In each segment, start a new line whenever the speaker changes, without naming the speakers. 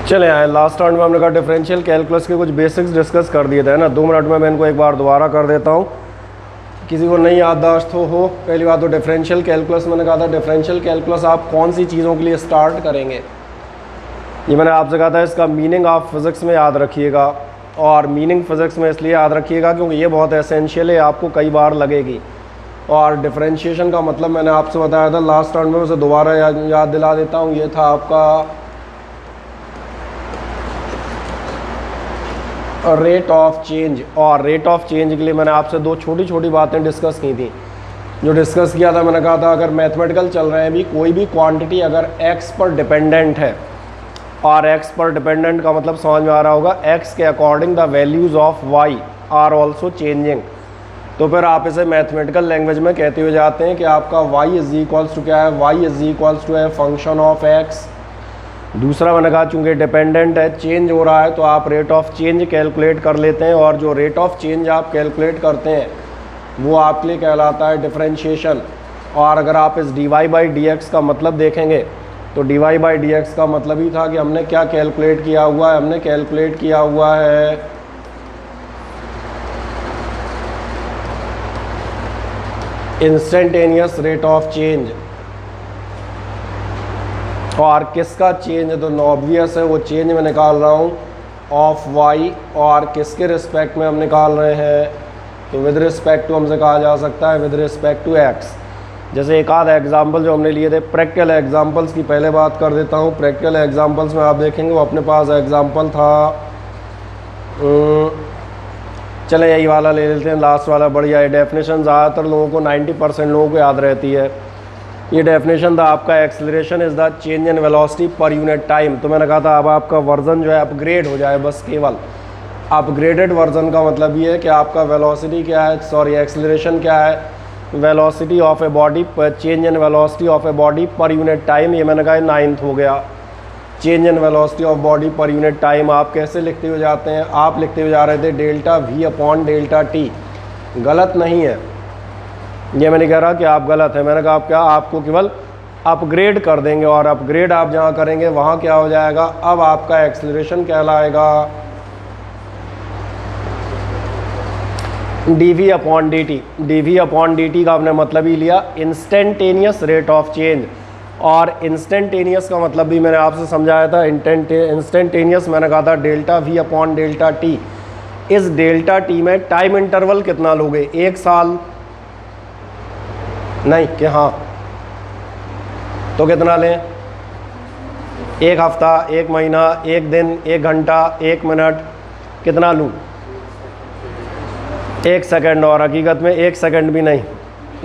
चले आए last round में हमने कहा डिफरेंशियल कैलकुलस के कुछ बेसिक्स डिस्कस कर दिए थे ना। 2 मिनट में मैं इनको एक बार दोबारा कर देता हूँ, किसी को नहीं याददाश्त हो। पहली बात तो डिफरेंशियल कैलकुलस मैंने कहा था, डिफरेंशियल कैलकुलस आप कौन सी चीज़ों के लिए स्टार्ट करेंगे, ये मैंने आपसे कहा था। इसका मीनिंग आप फिज़िक्स में याद रखिएगा, और मीनिंग फ़िज़िक्स में इसलिए याद रखिएगा क्योंकि ये बहुत एसेंशियल है, आपको कई बार लगेगी। और डिफरेंशिएशन का मतलब मैंने आपसे बताया था लास्ट राउंड में, उसे दोबारा याद दिला देता हूँ। ये था आपका रेट ऑफ चेंज, और रेट ऑफ चेंज के लिए मैंने आपसे 2 छोटी छोटी बातें डिस्कस की थी। जो डिस्कस किया था, मैंने कहा था अगर मैथमेटिकल चल रहे हैं भी, कोई भी क्वांटिटी अगर x पर डिपेंडेंट है, और x पर डिपेंडेंट का मतलब समझ में आ रहा होगा, x के according the values of y are also changing, तो फिर आप इसे मैथमेटिकल लैंग्वेज में कहते हुए जाते हैं कि आपका y इज़ इक्वल्स टू क्या है, y इज़ इक्वल्स टू है फंक्शन ऑफ x। दूसरा मैंने कहा चूँकि डिपेंडेंट है, चेंज हो रहा है, तो आप रेट ऑफ चेंज कैलकुलेट कर लेते हैं, और जो रेट ऑफ चेंज आप कैलकुलेट करते हैं वो आपके लिए कहलाता है डिफरेंशिएशन। और अगर आप इस dy/dx का मतलब देखेंगे तो dy/dx का मतलब ही था कि हमने क्या कैलकुलेट किया हुआ है, हमने कैलकुलेट किया हुआ है इंस्टेंटेनियस रेट ऑफ चेंज। और किसका चेंज है, तो ऑब्वियस है वो चेंज मैं निकाल रहा हूँ ऑफ y, और किसके रिस्पेक्ट में हम निकाल रहे हैं, तो विद रिस्पेक्ट टू हमसे कहा जा सकता है विद रिस्पेक्ट टू x। जैसे एक आध एग्जाम्पल जो हमने लिए थे, प्रैक्टिकल एग्जाम्पल्स की पहले बात कर देता हूँ। प्रैक्टिकल एग्जाम्पल्स में आप देखेंगे वो अपने पास एग्जाम्पल था, चले यही वाला ले लेते हैं, लास्ट वाला बढ़िया है। डेफिनेशन ज़्यादातर लोगों को 90% लोगों को याद रहती है। ये डेफिनेशन था आपका, acceleration is the change in velocity per unit time. तो मैंने कहा था अब आपका वर्जन जो है अपग्रेड हो जाए, बस केवल अपग्रेडेड वर्जन का मतलब ये है कि आपका वेलोसिटी क्या है, सॉरी एक्सेलरेशन क्या है, velocity of a body, change in velocity of a body पर यूनिट टाइम। ये मैंने कहा 9th हो गया। Change in velocity of body पर यूनिट टाइम आप कैसे लिखते हुए जाते हैं, आप लिखते हुए जा रहे थे delta v upon delta t। गलत नहीं है, ये मैं नहीं कह रहा कि आप गलत है, मैंने कहा आप क्या, आपको केवल अपग्रेड कर देंगे, और अपग्रेड आप जहाँ करेंगे वहाँ क्या हो जाएगा, अब आपका एक्सेलरेशन कहलाएगा dv upon dt। dv upon dt का आपने मतलब ही लिया इंस्टेंटेनियस रेट ऑफ चेंज, और इंस्टेंटेनियस का मतलब भी मैंने आपसे समझाया था। इंस्टेंटेनियस मैंने कहा था delta v upon delta t। इस डेल्टा t में टाइम इंटरवल कितना लोगे, 1 साल नहीं कि हाँ, तो कितना लें, 1 हफ्ता, 1 महीना, 1 दिन, 1 घंटा, 1 मिनट, कितना लूँ, 1 सेकंड, और हकीकत में 1 सेकंड भी नहीं,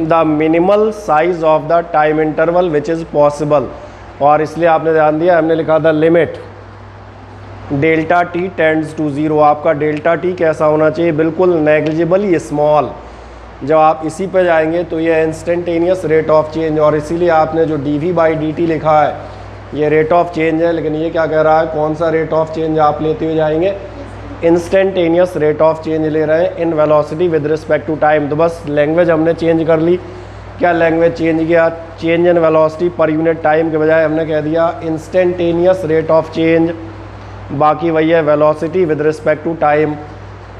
the minimal size of the time interval which is possible. और इसलिए आपने ध्यान दिया, हमने लिखा था limit delta T tends to 0। आपका डेल्टा टी कैसा होना चाहिए, बिल्कुल नेग्लिजिबली स्मॉल। जब आप इसी पे जाएंगे तो ये इंस्टेंटेनियस रेट ऑफ चेंज, और इसीलिए आपने जो dv/dt लिखा है ये रेट ऑफ चेंज है, लेकिन ये क्या कह रहा है, कौन सा रेट ऑफ चेंज आप लेते हुए जाएंगे, इंस्टेंटेनियस रेट ऑफ चेंज ले रहे हैं in velocity with respect to time. तो बस लैंग्वेज हमने चेंज कर ली। क्या लैंग्वेज चेंज किया, change in velocity per unit time के बजाय हमने कह दिया इंस्टेंटेनियस रेट ऑफ चेंज, बाकी वही है velocity with respect to time.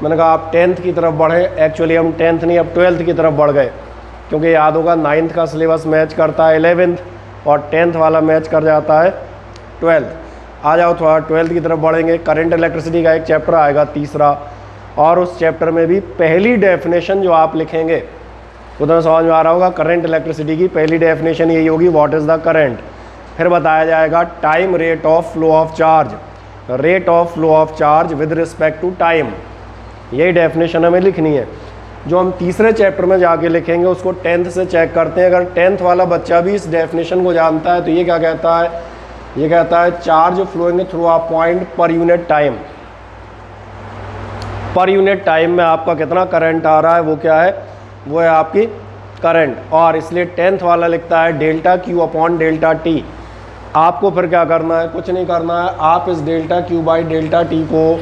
मैंने कहा आप 10th की तरफ बढ़े, एक्चुअली हम 10th नहीं अब 12th की तरफ बढ़ गए, क्योंकि याद होगा 9th का सिलेबस मैच करता है 11th, और 10th वाला मैच कर जाता है 12th। आ जाओ थोड़ा 12th की तरफ बढ़ेंगे। करंट इलेक्ट्रिसिटी का एक चैप्टर आएगा तीसरा, और उस चैप्टर में भी पहली डेफिनेशन जो आप लिखेंगे उतना समझ में आ रहा होगा, करंट इलेक्ट्रिसिटी की पहली डेफिनेशन यही होगी, व्हाट इज़ द करंट। फिर बताया जाएगा time rate of flow of charge, rate of flow of charge with respect to time, यही डेफिनेशन हमें लिखनी है। जो हम तीसरे चैप्टर में जाके लिखेंगे उसको 10th से चेक करते हैं। अगर 10th वाला बच्चा भी इस डेफिनेशन को जानता है तो ये क्या कहता है, ये कहता है charge flowing through a point per unit time. Per unit time में आपका कितना करंट आ रहा है, वो क्या है, वो है आपकी करंट। और इसलिए 10th वाला लिखता है delta Q upon delta T. आपको फिर क्या करना है, कुछ नहीं करना है, आप इस delta Q by delta T को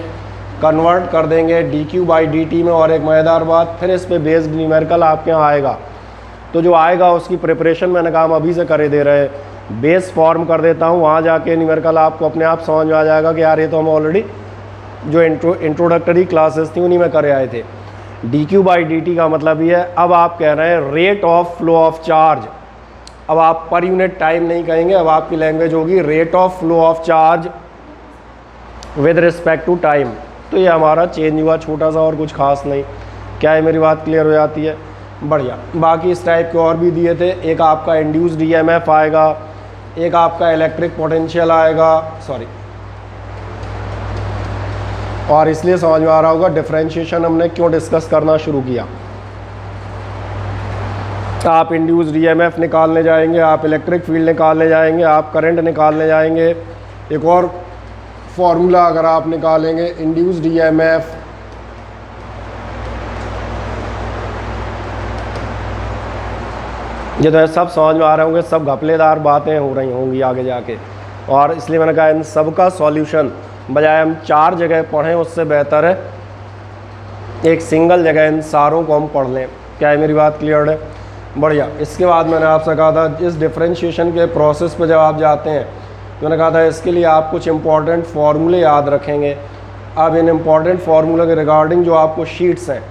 कन्वर्ट कर देंगे dq/dt में। और एक मज़ेदार बात, फिर इस पे बेस्ड न्यूमेरिकल आपके यहाँ आएगा, तो जो आएगा उसकी प्रिपरेशन मैंने कहा हम अभी से करे दे रहे हैं। बेस फॉर्म कर देता हूँ, वहाँ जाके न्यूमेरिकल आपको अपने आप समझ में आ जाएगा कि यार ये तो हम ऑलरेडी जो इंट्रोडक्टरी क्लासेस थी उन्हीं में करे आए थे। dq/dt का मतलब ये है, अब आप कह रहे हैं rate of flow of charge. अब आप पर यूनिट टाइम नहीं कहेंगे, अब आपकी लैंग्वेज होगी rate of flow of charge with respect to time. तो ये हमारा चेंज हुआ छोटा सा, और कुछ खास नहीं। क्या है, मेरी बात क्लियर हो जाती है? बढ़िया। बाकी इस टाइप के और भी दिए थे, एक आपका इंड्यूस्ड ईएमएफ आएगा, एक आपका इलेक्ट्रिक पोटेंशियल आएगा, सॉरी, और इसलिए समझ में आ रहा होगा डिफरेंशिएशन हमने क्यों डिस्कस करना शुरू किया। आप इंड्यूस्ड ईएमएफ निकालने जाएंगे, आप इलेक्ट्रिक फील्ड निकालने जाएंगे, आप करंट निकालने जाएंगे। एक और फॉर्मूला अगर आप निकालेंगे, इंड्यूस्ड ईएमएफ ये तो है, सब समझ में आ रहे होंगे, सब घपलेदार बातें हो रही होंगी आगे जाके। और इसलिए मैंने कहा इन सब का सॉल्यूशन बजाय हम 4 जगह पढ़ें, उससे बेहतर है एक सिंगल जगह इन सारों को हम पढ़ लें। क्या है, मेरी बात क्लियर है? बढ़िया। इसके बाद मैंने आपसे कहा था इस डिफरेंशिएशन के प्रोसेस पे जब आप जाते हैं तो मैंने कहा था इसके लिए आप कुछ इंपॉर्टेंट फार्मूले याद रखेंगे। अब इन इंपॉर्टेंट फार्मूले के रिगार्डिंग जो आपको शीट्स हैं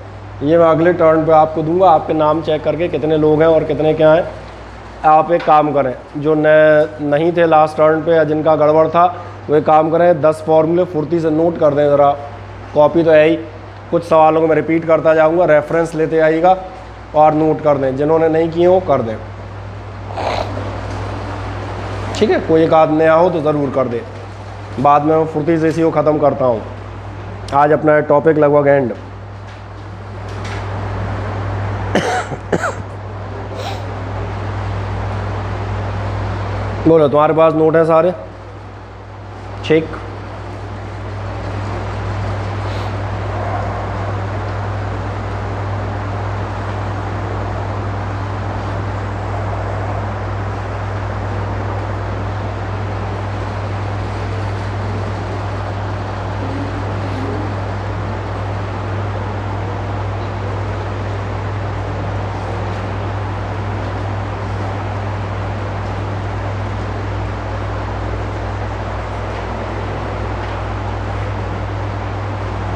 ये मैं अगले टर्न पे आपको दूंगा, आपके नाम चेक करके कितने लोग हैं और कितने क्या हैं। आप एक काम करें, जो नहीं थे लास्ट टर्न पे या जिनका गड़बड़ था वो एक काम करें, 10 फार्मूले फुर्ती से नोट कर दें ज़रा। कॉपी तो है ही, कुछ सवालों को मैं रिपीट करता जाऊँगा, रेफरेंस लेते आइएगा और नोट कर दें। जिन्होंने नहीं किए वो कर दें, ठीक है? कोई एक आध नया हो तो ज़रूर कर दे, बाद में मैं फुर्ती से इसी को ख़त्म करता हूँ। आज अपना टॉपिक लगभग एंड। बोलो, तुम्हारे पास नोट है सारे? ठीक।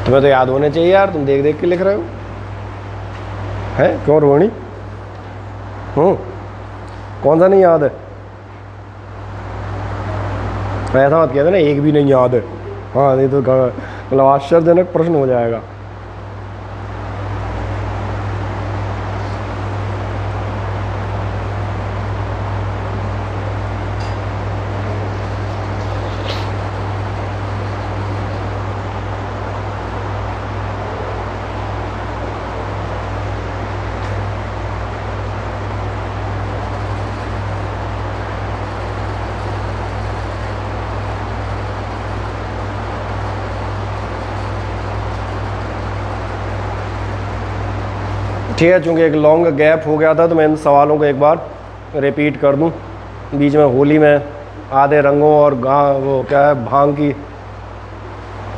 तुम्हें तो याद होने चाहिए यार, तुम देख देख के लिख रहे हो हैं? क्यों रोहिणी? कौन सा नहीं याद है? ऐसा मत कहते ना एक भी नहीं याद है। हाँ, नहीं तो मतलब आश्चर्यजनक प्रश्न हो जाएगा। ठीक है, चूँकि एक लॉन्ग गैप हो गया था तो मैं इन सवालों को एक बार रिपीट कर दूं। बीच में होली में आधे रंगों और वो क्या है भांग की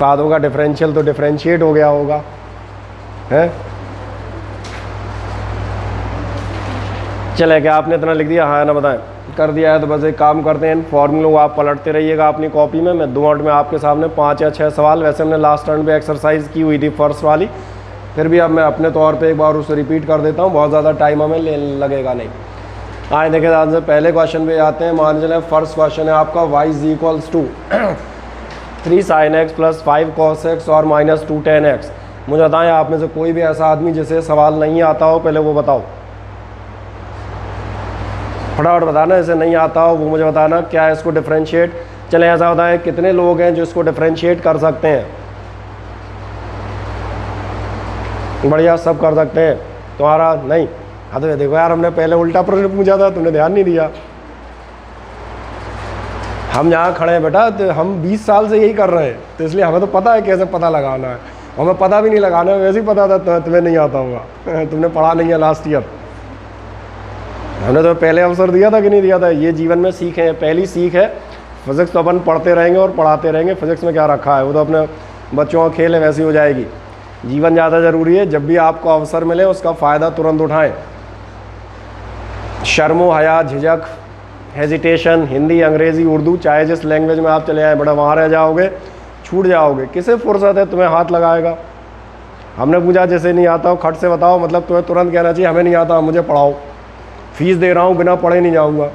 पादों का डिफरेंशियल तो डिफरेंशिएट हो गया होगा, है? चले, क्या आपने इतना लिख दिया? हाँ ना, बताएं। कर दिया है तो बस एक काम करते हैं, इन फॉर्मूलों को आप पलटते रहिएगा अपनी कॉपी में। मैं 2 मिनट में आपके सामने 5 या 6 सवाल, वैसे हमने लास्ट टर्न पे एक्सरसाइज की हुई थी फर्स्ट वाली, फिर भी अब मैं अपने तौर पे एक बार उसे रिपीट कर देता हूँ, बहुत ज़्यादा टाइम हमें लगेगा नहीं। आए देखें, आंसर पहले क्वेश्चन पे आते हैं। मान चलें फर्स्ट क्वेश्चन है आपका y = 3 sin x + 5 cos x और -2 tan x। मुझे बताएं, आप में से कोई भी ऐसा आदमी जिसे सवाल नहीं आता हो, पहले वो बताओ, फटाफट बताना। जैसे नहीं आता हो वो मुझे बताना क्या है इसको डिफरेंशिएट। चलें, ऐसा बताएं कितने लोग हैं जो इसको डिफरेंशिएट कर सकते हैं? बढ़िया, सब कर सकते हैं। तुम्हारा नहीं? हाँ, तो देखो यार, हमने पहले उल्टा प्रश्न पूछा था, तुमने ध्यान नहीं दिया। हम यहाँ खड़े हैं बेटा, तो हम 20 साल से यही कर रहे हैं, तो इसलिए हमें तो पता है कैसे पता लगाना है। हमें पता भी नहीं लगाना है, वैसे ही पता था तुम्हें नहीं आता होगा, तुमने पढ़ा नहीं है लास्ट ईयर। हमने तो पहले अवसर दिया था कि नहीं दिया था? ये जीवन में सीख है, पहली सीख है। फिजिक्स तो अपन पढ़ते रहेंगे और पढ़ाते रहेंगे, फिजिक्स में क्या रखा है, वो तो अपने बच्चों का खेल है, वैसी हो जाएगी। जीवन ज़्यादा ज़रूरी है, जब भी आपको अवसर मिले उसका फ़ायदा तुरंत उठाएं। शर्मो हया झिझक हेजिटेशन, हिंदी, अंग्रेज़ी, उर्दू, चाहे जिस लैंग्वेज में आप चले आए, बड़ा वहाँ रह जाओगे, छूट जाओगे। किसे फुर्सत है तुम्हें हाथ लगाएगा। हमने पूछा जैसे नहीं आता हो खट से बताओ, मतलब तुम्हें तुरंत कहना चाहिए हमें नहीं आता, मुझे पढ़ाओ, फीस दे रहा हूँ, बिना पढ़े नहीं जाऊँगा।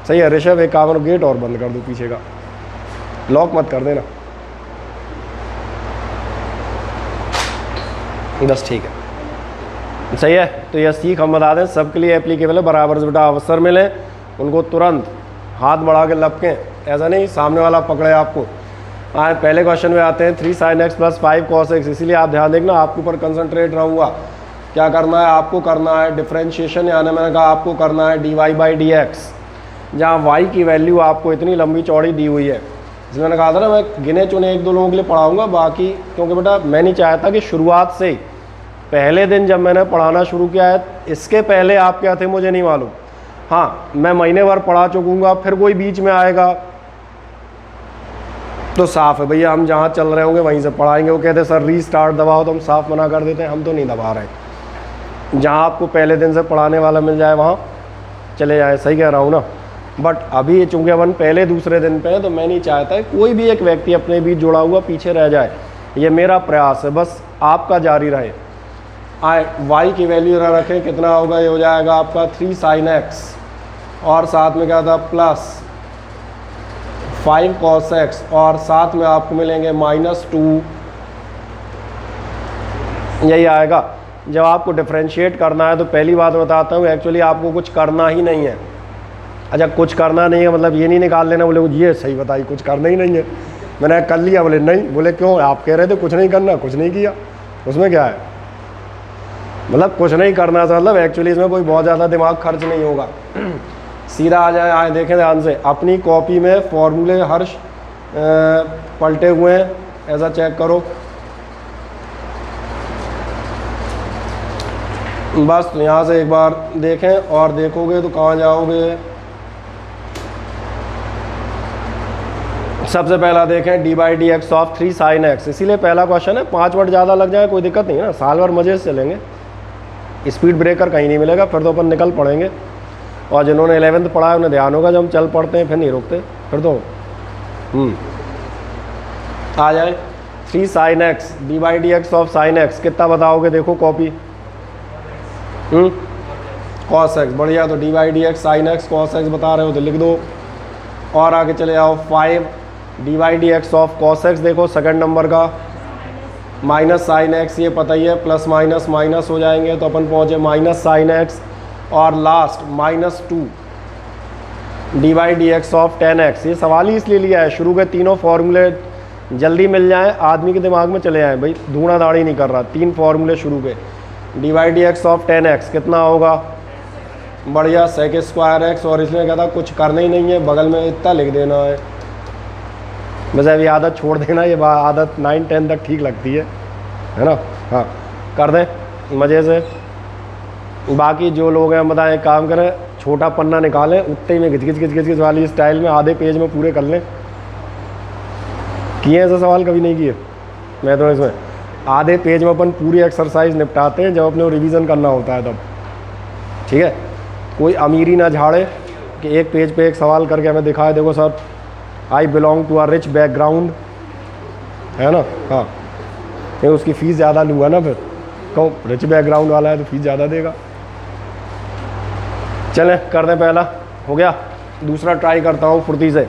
सही है ऋषभ, एक काम, गेट और बंद कर दो पीछे का, लॉक मत कर देना, बस ठीक है, सही है। तो यह सीख हम बता दें सबके लिए एप्लीकेबल है। बराबर से बेटा अवसर मिले उनको तुरंत हाथ बढ़ा के लपकें, ऐसा नहीं सामने वाला पकड़े आपको। आए पहले क्वेश्चन में आते हैं 3 sin x + 5 cos x। इसीलिए आप ध्यान देखना, आपके ऊपर कंसंट्रेट रहूँगा। क्या करना है आपको, करना है डिफरेंशिएशन, यानी मैंने कहा आपको करना है dy/dx, जहाँ y की वैल्यू आपको इतनी लंबी चौड़ी दी हुई है। इसलिए मैंने कहा था ना मैं गिने चुने 1-2 लोगों के लिए पढ़ाऊँगा, बाकी क्योंकि बेटा मैं नहीं चाहता कि शुरुआत से ही पहले दिन जब मैंने पढ़ाना शुरू किया है, इसके पहले आप क्या थे मुझे नहीं मालूम। हाँ, मैं महीने भर पढ़ा चुकूँगा, फिर कोई बीच में आएगा तो साफ़ है भैया, हम जहाँ चल रहे होंगे वहीं से पढ़ाएंगे। वो कहते सर रीस्टार्ट दबाओ, तो हम साफ मना कर देते हैं, हम तो नहीं दबा रहे। जहाँ आपको पहले दिन से पढ़ाने वाला मिल जाए वहाँ चले जाए, सही कह रहा हूँ ना। बट अभी चूँकि अपन पहले दूसरे दिन पे है, तो मैं नहीं चाहता कोई भी एक व्यक्ति अपने बीच जुड़ा हुआ पीछे रह जाए। ये मेरा प्रयास है, बस आपका जारी रहे। आए y की वैल्यू रखें, कितना होगा, ये हो जाएगा आपका 3 sin x, और साथ में क्या था प्लस 5 cos x, और साथ में आपको मिलेंगे -2। यही आएगा। जब आपको डिफरेंशिएट करना है तो पहली बात बताता हूँ, एक्चुअली आपको कुछ करना ही नहीं है। अच्छा, कुछ करना नहीं है मतलब ये नहीं निकाल लेना, बोले ये सही बताई कुछ करना ही नहीं है, मैंने कर लिया, बोले नहीं, बोले क्यों, आप कह रहे थे कुछ नहीं करना, कुछ नहीं किया, उसमें क्या है, मतलब कुछ नहीं करना था, मतलब एक्चुअली इसमें कोई बहुत ज़्यादा दिमाग खर्च नहीं होगा। सीधा आ जाए, आए देखें ध्यान से, अपनी कॉपी में फॉर्मूले हर पलटे हुए हैं, ऐसा चेक करो। बस तो यहाँ से एक बार देखें, और देखोगे तो कहाँ जाओगे, सबसे पहला देखें dy/dx ऑफ 3 sin x। इसीलिए पहला क्वेश्चन है, 5 मिनट ज़्यादा लग जाए कोई दिक्कत नहीं है ना, साल भर मज़े से चलेंगे, स्पीड ब्रेकर कहीं नहीं मिलेगा, फिर तो अपन निकल पड़ेंगे। और जिन्होंने 11th पढ़ा है उन्हें ध्यान होगा, जब हम चल पड़ते हैं फिर नहीं रुकते, फिर तो आ जाए 3 sin x dy/dx of sin x, कितना बताओगे, देखो कॉपी, cos x, बढ़िया। तो dy/dx sin x cos x बता रहे हो तो लिख दो, और आगे चले जाओ 5 dy/dx ऑफ cos x, देखो सेकंड नंबर का, माइनस साइन एक्स, ये पता ही है, प्लस माइनस माइनस हो जाएंगे, तो अपन पहुँचे माइनस साइन एक्स, और लास्ट -2 dy/dx ऑफ 10x। ये सवाल ही इसलिए लिया है, शुरू के तीनों फॉर्मूले जल्दी मिल जाएं, आदमी के दिमाग में चले आए, भाई धूणा दाढ़ी नहीं कर रहा, 3 फॉर्मूले शुरू के। dy/dx ऑफ 10x कितना होगा, बढ़िया, sec² x, और इसमें क्या था कुछ करना ही नहीं है, बगल में इतना लिख देना है। वैसे अभी आदत छोड़ देना, ये आदत 9-10 तक ठीक लगती है ना। हाँ, कर दें मज़े से। बाकी जो लोग हैं बताएं, काम करें, छोटा पन्ना निकालें, उतने में घिच वाली स्टाइल में आधे पेज में पूरे कर लें। किए ऐसे सवाल कभी नहीं किए मैं तो, इसमें आधे पेज में अपन पूरी एक्सरसाइज निपटाते हैं जब अपने रिवीजन करना होता है तब, ठीक है। कोई अमीरी ना झाड़े कि एक पेज पे एक सवाल करके हमें दिखाए, देखो sir I belong to a rich background, है ना। हाँ, नहीं उसकी फ़ीस ज़्यादा लूँगा ना, फिर कहूँ रिच बैकग्राउंड वाला है तो फीस ज़्यादा देगा। चलें कर दें, पहला हो गया, दूसरा ट्राई करता हूँ फुर्ती से,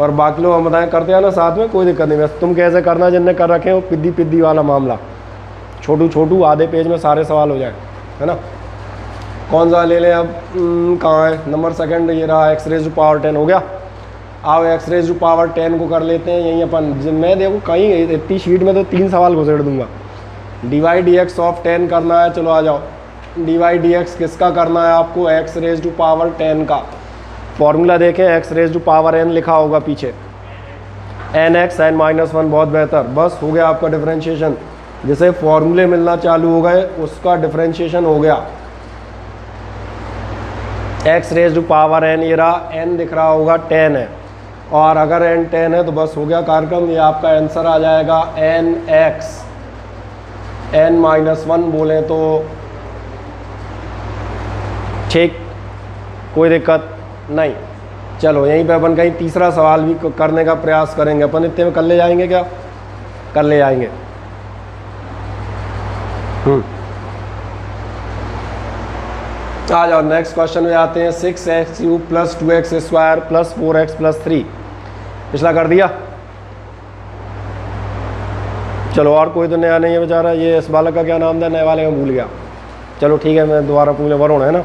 और बाकी लोग हम बताएं करते हैं ना साथ में, कोई दिक्कत नहीं। बस तुम कैसे करना जिनने कर रखे हो, पिद्दी वाला मामला, छोटू आधे पेज में सारे सवाल हो जाए, है ना। कौन सा ले लें अब, कहाँ है नंबर सेकंड, ये रहा x⁻10 हो गया। आओ x⁻10 को कर लेते हैं यहीं अपन, मैं देखो कहीं इतनी शीट में तो 3 सवाल घुसेड़ दूंगा। dy/dx ऑफ 10 करना है, चलो आ जाओ। dy/dx किसका करना है आपको, x⁻10 का। फॉर्मूला देखें, x⁻n लिखा होगा पीछे, nx n-1, बहुत बेहतर, बस हो गया आपका डिफरेंशिएशन। जिसे फॉर्मूले मिलना चालू हो गए उसका डिफरेंशिएशन हो गया। x⁻n, ये रहा, n दिख रहा होगा 10 है, और अगर n 10 है तो बस हो गया कार्यक्रम। ये आपका आंसर आ जाएगा nx n-1 बोलें तो ठीक, कोई दिक्कत नहीं। चलो यहीं पे अपन कहीं तीसरा सवाल भी करने का प्रयास करेंगे। अपन इतने में कर ले जाएंगे क्या? कर ले जाएंगे। आ जाओ नेक्स्ट क्वेश्चन में आते हैं। 6x³ + 2x² + 4x + 3। पिछला कर दिया। चलो और कोई तो नया नहीं है बेचारा। ये इस बालक का क्या नाम था? नए वाले में भूल गया। चलो ठीक है, मैं दोबारा पूछ। वरुण है ना?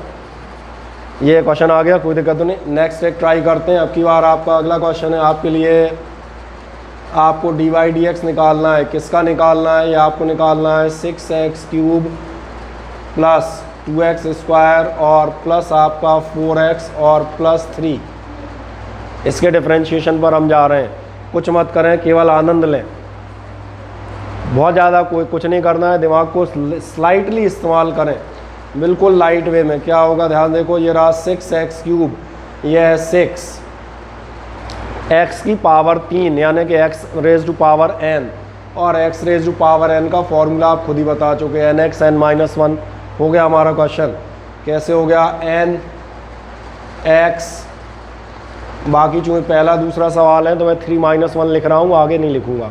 ये क्वेश्चन आ गया, कोई दिक्कत तो नहीं। नेक्स्ट एक ट्राई करते हैं। अब की बार आपका अगला क्वेश्चन है आपके लिए, आपको dy/dx निकालना है। किसका निकालना है? ये आपको निकालना है 6x³ + 2x² और प्लस आपका 4x और +3। इसके डिफ्रेंशिएशन पर हम जा रहे हैं। कुछ मत करें, केवल आनंद लें। बहुत ज़्यादा कोई कुछ नहीं करना है, दिमाग को स्लाइटली इस्तेमाल करें, बिल्कुल लाइट वे में। क्या होगा ध्यान देखो, ये रहा 6x³, ये है 6 x की पावर 3 यानी कि x⁻n और x⁻n का फॉर्मूला आप खुद ही बता चुके हैं, nxn-1 हो गया हमारा क्वेश्चन। कैसे हो गया? n x, बाकी चूँकि पहला दूसरा सवाल है तो मैं 3-1 लिख रहा हूँ, आगे नहीं लिखूँगा।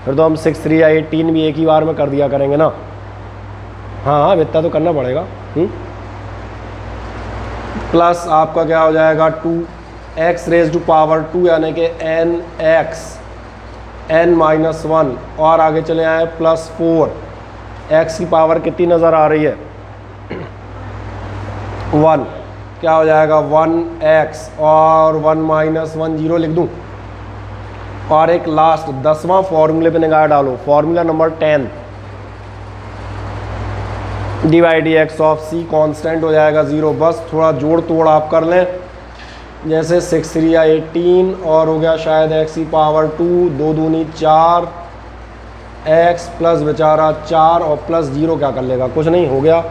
फिर तो हम 6 3 या 18 भी एक ही बार में कर दिया करेंगे ना। हाँ इतना तो करना पड़ेगा। प्लस आपका क्या हो जाएगा 2x⁻² यानी कि nxn-1 और आगे चले आए +4। x की पावर कितनी नज़र आ रही है? 1। क्या हो जाएगा 1x और 1 - 1 0 लिख दूँ। और एक लास्ट 10वां फॉर्मूले पे निगाह डालो, formula number 10। dy/dx of c constant हो जाएगा 0। बस थोड़ा जोड़ तोड़ आप कर लें, जैसे 6 3 या 18 और हो गया शायद x की पावर 2, 2 दूनी 4 x प्लस बेचारा 4 और +0 क्या कर लेगा? कुछ नहीं, हो गया।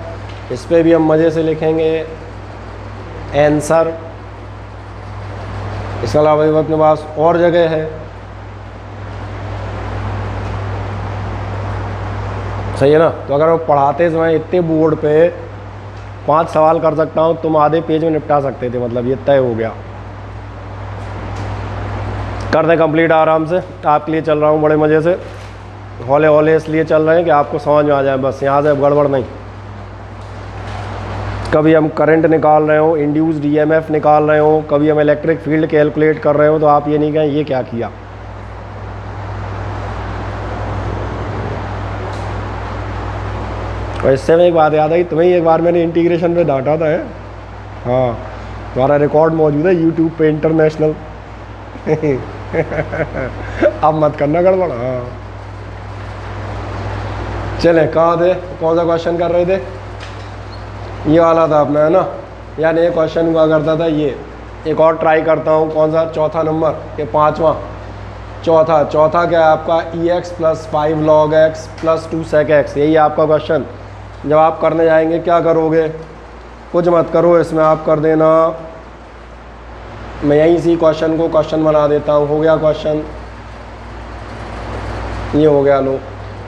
इस पर भी हम मज़े से लिखेंगे आंसर। इसके अलावा अपने पास और जगह है, सही है ना? तो अगर वो पढ़ाते समय इतने बोर्ड पे 5 सवाल कर सकता हूँ, तुम आधे पेज में निपटा सकते थे, मतलब ये तय हो गया। कर दें कंप्लीट आराम से। आपके लिए चल रहा हूँ बड़े मज़े से, हौले हौले इसलिए चल रहे हैं कि आपको समझ में आ जाए, बस यहाँ से गड़बड़ नहीं। कभी हम करंट निकाल रहे हो, इंड्यूस्ड EMF निकाल रहे हो, कभी हम इलेक्ट्रिक फील्ड कैलकुलेट कर रहे हो, तो आप ये नहीं कहें ये क्या किया। और इससे में एक बात याद आई, तुम्हें एक बार मैंने इंटीग्रेशन पे डांटा था। हाँ, तुम्हारा रिकॉर्ड मौजूद है यूट्यूब पे इंटरनेशनल। अब मत करना गड़बड़। हाँ चलें, कहाँ थे? कौन सा क्वेश्चन कर रहे थे? ये वाला था अपना, है ना? यानी ये क्वेश्चन हुआ करता था ये। एक और ट्राई करता हूँ, कौन सा? चौथा नंबर, ये 5वां। चौथा क्या है आपका? ex + 5 log x + 2 sec x। यही आपका क्वेश्चन। जब आप करने जाएंगे क्या करोगे? कुछ मत करो, इसमें आप कर देना, मैं यहीं से क्वेश्चन को क्वेश्चन बना देता हूँ। हो गया क्वेश्चन, ये हो गया। लो,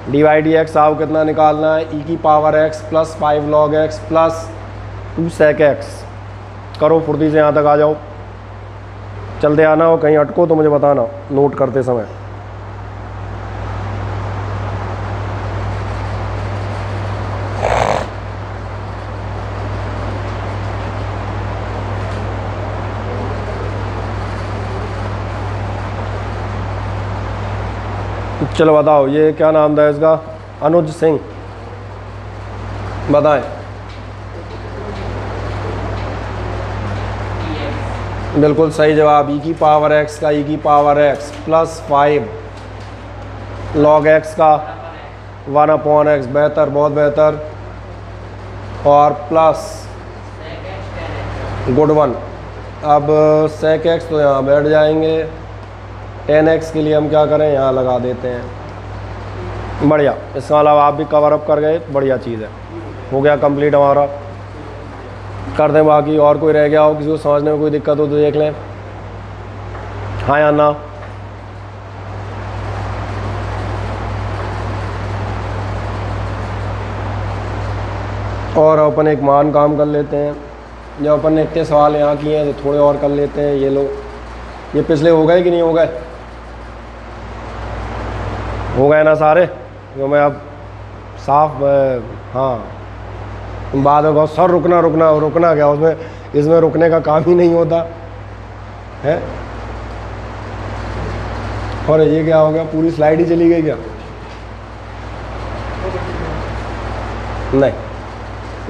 dy/dx आपको कितना निकालना है? e की power x + 5 log x + 2 sec x। करो फुर्ती से, यहाँ तक आ जाओ। चलते आना हो, कहीं अटको तो मुझे बताना नोट करते समय। चलो बताओ, ये क्या नाम था इसका? अनुज सिंह, बताएं। बिल्कुल सही जवाब। e की पावर x का e की पावर x + 5 log x का 1/x। बेहतर, बहुत बेहतर। और प्लस गुड वन। अब sec x तो यहाँ बैठ जाएंगे, 10x के लिए हम क्या करें? यहाँ लगा देते हैं। बढ़िया, इसके अलावा आप भी कवर अप कर गए, बढ़िया चीज़ है। हो गया कंप्लीट हमारा। कर दें बाकी। और कोई रह गया हो, किसी को समझने में कोई दिक्कत हो तो देख लें, हाँ या ना। और अपन एक मान काम कर लेते हैं। जब अपन ने इतने सवाल यहाँ किए हैं तो थोड़े और कर लेते हैं। ये लो, ये पिछले हो गए कि नहीं हो गए? हो गए ना सारे? जो मैं अब साफ हाँ, बाद में कहो सर रुकना रुकना रुकना क्या, उसमें इसमें रुकने का काम ही नहीं होता है। और ये क्या हो गया, पूरी स्लाइड ही चली गई क्या? नहीं,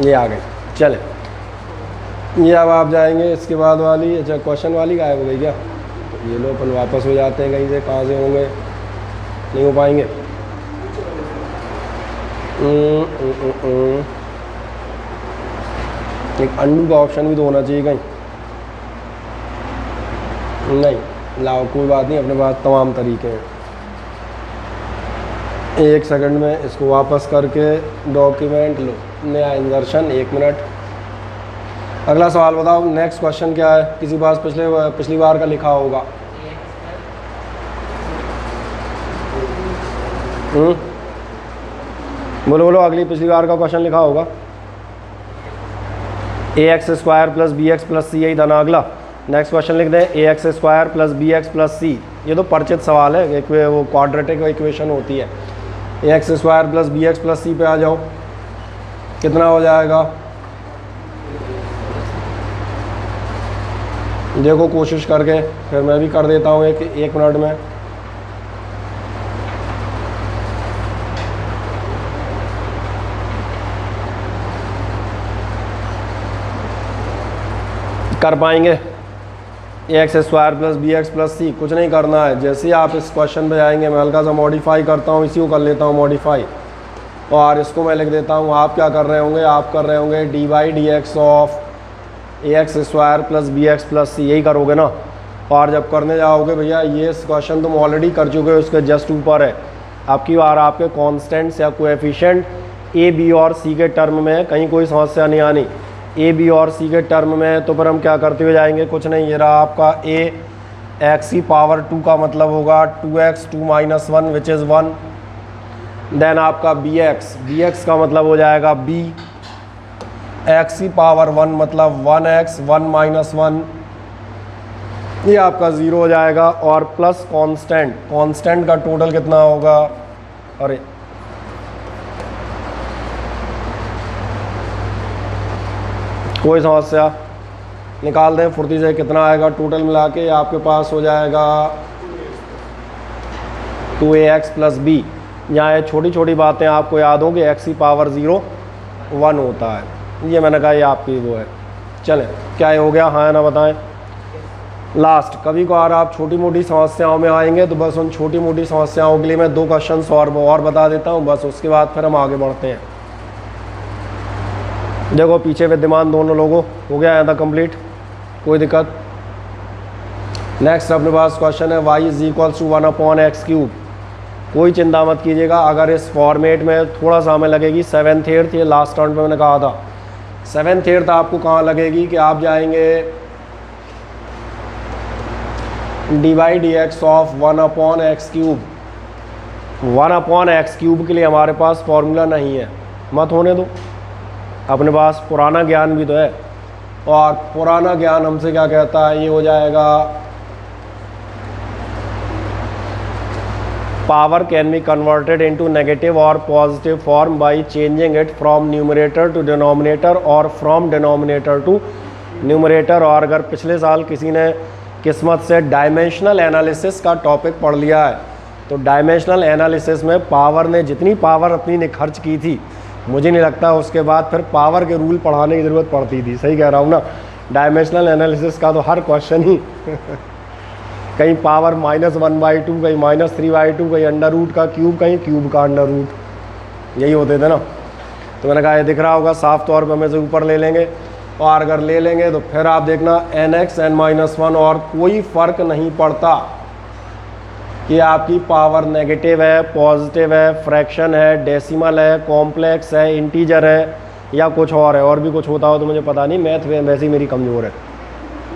ये आ गई। चले, ये अब आप जाएंगे इसके बाद वाली, अच्छा क्वेश्चन वाली गायब हो गई क्या? ये लो, अपन वापस हो जाते हैं कहीं से, कहाँ से होंगे, नहीं हो पाएंगे। एक अंडू का ऑप्शन भी तो होना चाहिए कहीं। नहीं, लाओ कोई बात नहीं, अपने पास तमाम तरीके हैं। 1 सेकंड में इसको वापस करके डॉक्यूमेंट लो, नया इंसर्शन, 1 मिनट। अगला सवाल बताओ, नेक्स्ट क्वेश्चन क्या है? किसी पास पिछली बार का लिखा होगा। बोलो बोलो, अगली पिछली बार का क्वेश्चन लिखा होगा। ax² plus bx plus C, यही था ना अगला। नेक्स्ट क्वेश्चन लिख दें ax² प्लस bx प्लस सी। ये तो परिचित सवाल है, एक वो क्वाड्रेटिक इक्वेशन होती है। ax² प्लस bx प्लस सी पे आ जाओ, कितना हो जाएगा? देखो कोशिश करके, फिर मैं भी कर देता हूँ एक मिनट में। कर पाएंगे? ax² प्लस bx प्लस सी, कुछ नहीं करना है। जैसे ही आप इस क्वेश्चन पे जाएंगे, मैं हल्का सा मॉडिफाई करता हूँ, इसी को कर लेता हूँ मॉडिफाई, और इसको मैं लिख देता हूँ। आप क्या कर रहे होंगे? आप कर रहे होंगे dy/dx of ax² plus bx plus C, यही करोगे ना। और जब करने जाओगे भैया, ये क्वेश्चन तुम ऑलरेडी कर चुके हो, उसके जस्ट ऊपर है। आपकी बार आपके कॉन्स्टेंट्स या कोएफिशिएंट a, b और c के टर्म में, कहीं कोई समस्या नहीं आनी। a, b और c के टर्म में तो फिर हम क्या करते हुए जाएंगे? कुछ नहीं, ये रहा आपका a x⁻² का मतलब होगा 2x 2 - 1 विच इज़ 1। देन आपका bx का मतलब हो जाएगा b x⁻1 मतलब 1x 1 - 1, ये आपका 0 हो जाएगा। और प्लस कांस्टेंट का टोटल कितना होगा? अरे कोई समस्या, निकाल दें फुर्ती से, कितना आएगा टोटल मिला के? आपके पास हो जाएगा 2ax प्लस b। यहाँ ये छोटी छोटी बातें आपको याद होंगी, x⁻0 1 होता है। ये मैंने कहा ये आपकी वो है। चलें, क्या ये हो गया? हाँ ना बताएं। लास्ट, कभी कभार आप छोटी मोटी समस्याओं में आएंगे तो बस उन छोटी मोटी समस्याओं के लिए मैं 2 क्वेश्चन और बता देता हूँ, बस उसके बाद फिर हम आगे बढ़ते हैं। देखो पीछे विद्यमान दोनों लोगों हो गया है कंप्लीट, कोई दिक्कत। नेक्स्ट अपने पास क्वेश्चन है y = 1/x³। कोई चिंता मत कीजिएगा, अगर इस फॉर्मेट में थोड़ा सा हमें लगेगी 7th 8th, ये लास्ट टर्न पे मैंने कहा था 7th 8th आपको कहाँ लगेगी कि आप जाएंगे dy/dx ऑफ 1/x³। 1/x³ के लिए हमारे पास फॉर्मूला नहीं है, मत होने दो, अपने पास पुराना ज्ञान भी तो है। और पुराना ज्ञान हमसे क्या कहता है? ये हो जाएगा power can be converted into negative और positive form by changing it from numerator to denominator और फ्रॉम डिनोमिनेटर टू न्यूमरेटर। और अगर पिछले साल किसी ने किस्मत से डायमेंशनल एनालिसिस का टॉपिक पढ़ लिया है तो डायमेंशनल एनालिसिस में पावर ने जितनी पावर अपनी ने खर्च की थी, मुझे नहीं लगता उसके बाद फिर पावर के रूल पढ़ाने की ज़रूरत पड़ती थी। सही कह रहा हूँ ना? डायमेंशनल एनालिसिस का तो हर क्वेश्चन ही कहीं पावर -1/2, कहीं -3/2, कहीं अंडर रूट का क्यूब, कहीं क्यूब का अंडर रूट, यही होते थे ना। तो मैंने कहा ये दिख रहा होगा, साफ तौर पर हमें से ऊपर ले लेंगे। और अगर ले लेंगे तो फिर आप देखना nx n-1, और कोई फ़र्क नहीं पड़ता कि आपकी पावर नेगेटिव है, पॉजिटिव है, फ्रैक्शन है, डेसिमल है, कॉम्प्लेक्स है, इंटीजर है या कुछ और है। और भी कुछ होता हो तो मुझे पता नहीं, मैथ वैसे ही मेरी कमज़ोर है।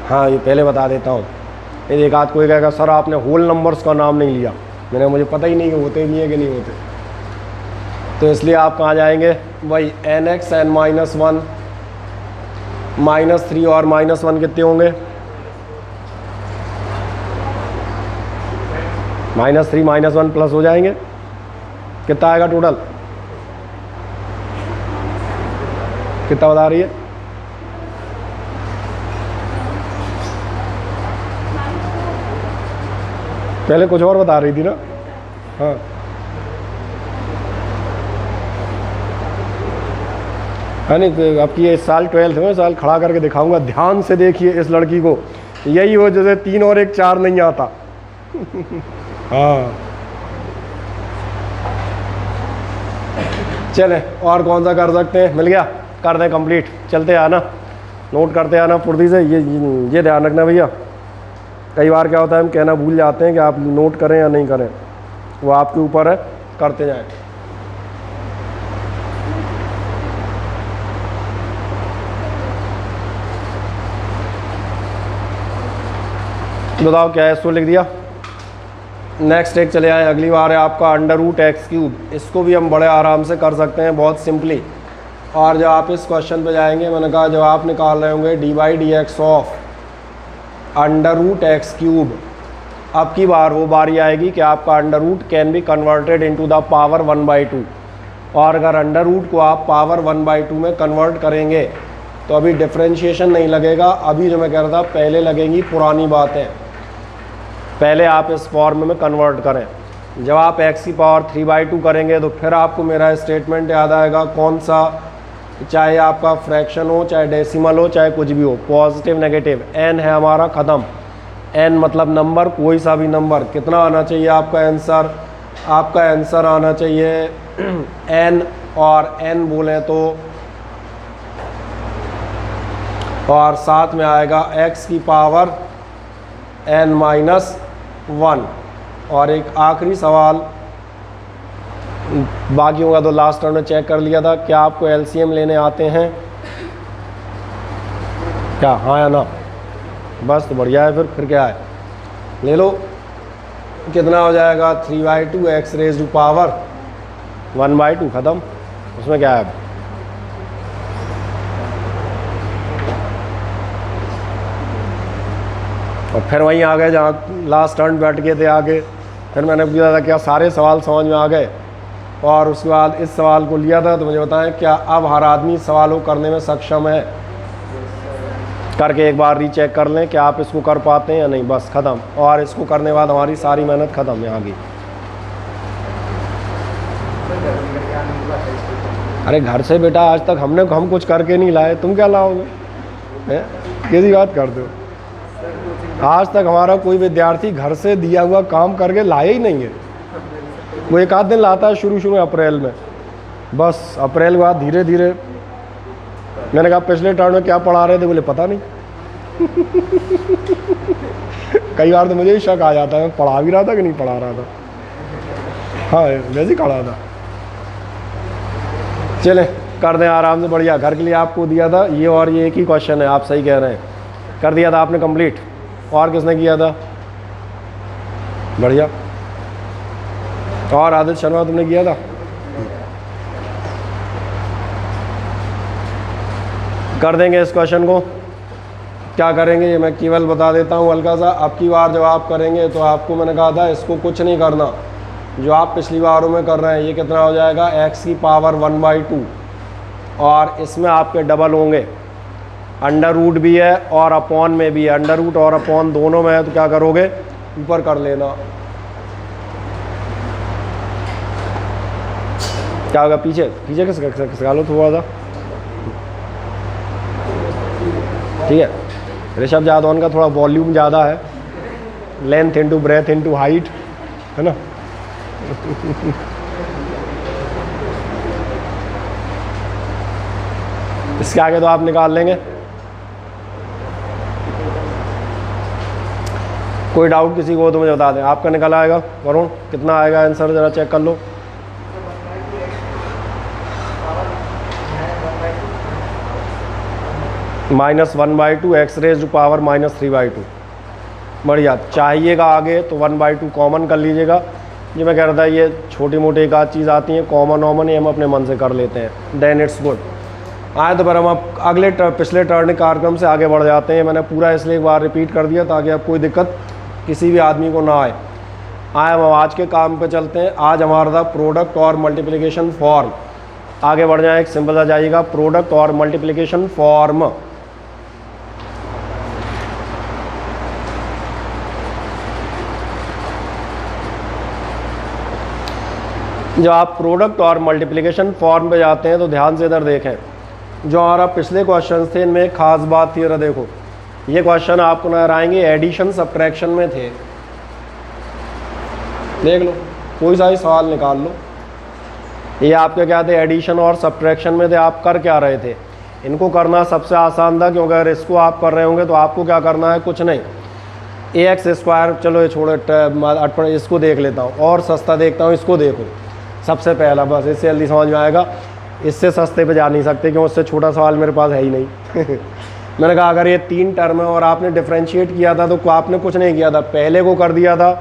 हाँ, ये पहले बता देता हूँ। ये एक आध कोई कहेगा सर आपने होल नंबर्स का नाम नहीं लिया, मैंने मुझे पता ही नहीं कि होते भी हैं कि नहीं होते। तो इसलिए आप कहाँ जाएंगे? वही nx n-1 -3 और -1 कितने होंगे? -3 -1 प्लस हो जाएंगे, कितना आएगा टोटल? कितना बता रही है? पहले कुछ और बता रही थी ना। हाँ, है नहीं, आपकी ये साल 12th में, साल खड़ा करके दिखाऊंगा, ध्यान से देखिए इस लड़की को, यही हो जैसे 3 और 1 4 नहीं आता। हाँ, चले और कौन सा कर सकते हैं? मिल गया, कर दें कंप्लीट। चलते आना, नोट करते आना फुर्ती से। ये ध्यान रखना भैया, कई बार क्या होता है हम कहना भूल जाते हैं कि आप नोट करें या नहीं करें, वो आपके ऊपर है, करते जाएं। बताओ क्या है, इसको लिख दिया। नेक्स्ट एक चले आए, अगली बार है आपका √x³। इसको भी हम बड़े आराम से कर सकते हैं, बहुत सिंपली। और जब आप इस क्वेश्चन पे जाएंगे, मैंने कहा जब आप निकाल रहे होंगे d/dx ऑफ √x³, अब की बार वो बारी आएगी कि आपका √ can be converted into the power 1/2। और अगर √ को आप पावर 1/2 में कन्वर्ट करेंगे तो अभी डिफ्रेंशिएशन नहीं लगेगा। अभी जो मैं कह रहा था, पहले लगेंगी पुरानी बातें, पहले आप इस फॉर्म में कन्वर्ट करें। जब आप x की पावर 3/2 करेंगे तो फिर आपको मेरा स्टेटमेंट याद आएगा, कौन सा, चाहे आपका फ्रैक्शन हो, चाहे डेसिमल हो, चाहे कुछ भी हो, पॉजिटिव नेगेटिव, n है हमारा, ख़त्म। n मतलब नंबर, कोई सा भी नंबर। कितना आना चाहिए आपका आंसर? आपका आंसर आना चाहिए n, और n बोलें तो, और साथ में आएगा x की पावर n-1। और एक आखिरी सवाल, बाकी होगा तो लास्ट टाइम में चेक कर लिया था, क्या आपको एलसीएम लेने आते हैं क्या? हाँ या ना? बस तो बढ़िया है, फिर क्या है, ले लो। कितना हो जाएगा? 3/2 x⁻⁴ 1/2, ख़त्म। उसमें क्या है? और फिर वहीं आ गए जहाँ लास्ट टर्न बैठ गए थे आगे। फिर मैंने पूछा था क्या सारे सवाल समझ में आ गए, और उसके बाद इस सवाल को लिया था। तो मुझे बताएं, क्या अब हर आदमी सवालों करने में सक्षम है? करके एक बार रीचेक कर लें कि आप इसको कर पाते हैं या नहीं। बस ख़त्म। और इसको करने के बाद हमारी सारी मेहनत ख़त्म यहाँ की। अरे घर से बेटा आज तक हम कुछ करके नहीं लाए, तुम क्या लाओगे? कैसी बात करते हो? आज तक हमारा कोई विद्यार्थी घर से दिया हुआ काम करके लाया ही नहीं है। वो एक आध दिन लाता है शुरू में अप्रैल में, बस अप्रैल के बाद धीरे धीरे। मैंने कहा पिछले टर्म में क्या पढ़ा रहे थे? बोले पता नहीं। कई बार तो मुझे ही शक आ जाता है, मैं पढ़ा भी रहा था कि नहीं पढ़ा रहा था। हाँ, वैसे ही पढ़ा था। चले कर दें आराम से, बढ़िया। घर के लिए आपको दिया था ये, और ये एक ही क्वेश्चन है, आप सही कह रहे हैं। कर दिया था आपने कंप्लीट। और किसने किया था? बढ़िया। और आदित्य शर्मा तुमने किया था? कर देंगे इस क्वेश्चन को। क्या करेंगे ये मैं केवल बता देता हूँ हल्का सा। अब की बार जब आप करेंगे तो आपको मैंने कहा था इसको कुछ नहीं करना, जो आप पिछली बारों में कर रहे हैं। ये कितना हो जाएगा? x की पावर 1/2, और इसमें आपके डबल होंगे। √ भी है और अपॉन में भी है, √ और अपॉन दोनों में है। तो क्या करोगे? ऊपर कर लेना। क्या होगा? पीछे खिसका लो थोड़ा सा, ठीक है। ऋषभ जादौन का थोड़ा वॉल्यूम ज़्यादा है, length into breadth into height, है ना। इसके आगे तो आप निकाल लेंगे। कोई डाउट किसी को हो तो मुझे बता दें। आपका निकल आएगा। वरुण कितना आएगा आंसर, ज़रा चेक कर लो। -1/2 x⁻⁻³ (3/2). बढ़िया। चाहिएगा आगे तो 1/2 कॉमन कर लीजिएगा। ये मैं कह रहा था, ये छोटी मोटी एक आध चीज़ आती है कॉमन ये हम अपने मन से कर लेते हैं, देन इट्स गुड। आए तो फिर हम अब अगले पिछले टर्न कार्यक्रम से आगे बढ़ जाते हैं। मैंने पूरा इसलिए एक बार रिपीट कर दिया ताकि अब कोई दिक्कत किसी भी आदमी को ना आए। हम आज के काम पे चलते हैं। आज हमारा था प्रोडक्ट और मल्टीप्लिकेशन फॉर्म। आगे बढ़ जाए, एक सिंपल आ जाइएगा, प्रोडक्ट और मल्टीप्लिकेशन फॉर्म। जब आप प्रोडक्ट और मल्टीप्लिकेशन फॉर्म पे जाते हैं तो ध्यान से इधर देखें, जो हमारा पिछले क्वेश्चन थे इनमें एक खास बात थी। देखो ये क्वेश्चन आपको नजर आएंगे एडिशन सब्ट्रैक्शन में थे। देख लो, कोई सा ही सवाल निकाल लो। ये आपके क्या थे, एडिशन और सब्ट्रैक्शन में थे। आप कर क्या रहे थे, इनको करना सबसे आसान था, क्योंकि अगर इसको आप कर रहे होंगे तो आपको क्या करना है, कुछ नहीं, ax², चलो ये छोड़ो, इसको देख लेता हूँ और सस्ता देखता हूँ, इसको देखो सबसे पहला, बस इससे जल्दी समझ में आएगा। इससे सस्ते पे जा नहीं सकते, क्यों, उससे छोटा सवाल मेरे पास है ही नहीं। मैंने कहा अगर ये 3 टर्म है और आपने डिफ्रेंशिएट किया था तो आपने कुछ नहीं किया था, पहले को कर दिया था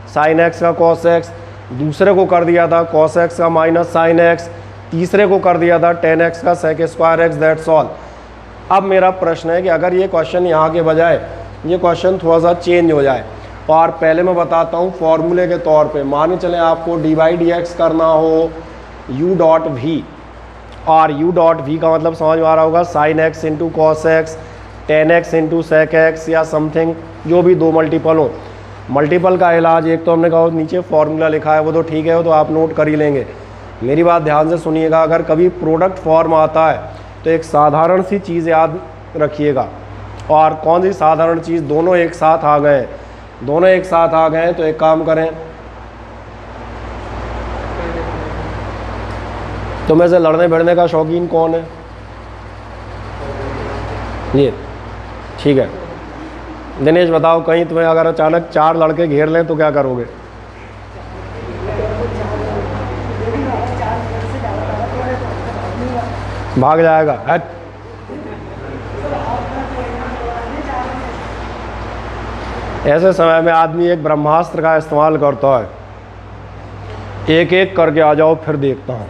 sin x का cos x, दूसरे को कर दिया था cos x का माइनस sin x, तीसरे को कर दिया था tan x का sec² x, दैट्स ऑल। अब मेरा प्रश्न है कि अगर ये क्वेश्चन यहाँ के बजाय ये क्वेश्चन थोड़ा सा चेंज हो जाए, और पहले मैं बताता हूँ फॉर्मूले के तौर पे, माने चले आपको dy/dx करना हो u.v, और u.v का मतलब समझ में आ रहा होगा sin x into cos x, tan x into sec x, या समथिंग जो भी दो मल्टीपल हो। मल्टीपल का इलाज एक तो हमने कहा नीचे फॉर्मूला लिखा है, वो तो ठीक है, वो तो आप नोट कर ही लेंगे। मेरी बात ध्यान से सुनिएगा, अगर कभी प्रोडक्ट फॉर्म आता है तो एक साधारण सी चीज़ याद रखिएगा। और कौन सी साधारण चीज़, दोनों एक साथ आ गए, दोनों एक साथ आ गए तो एक काम करें, तो में से लड़ने भिड़ने का शौकीन कौन है, ये ठीक है। दिनेश बताओ, कहीं तुम्हें अगर अचानक 4 लड़के घेर लें तो क्या करोगे? भाग जाएगा। हट, ऐसे समय में आदमी एक ब्रह्मास्त्र का इस्तेमाल करता है, एक एक करके आ जाओ फिर देखता हूँ,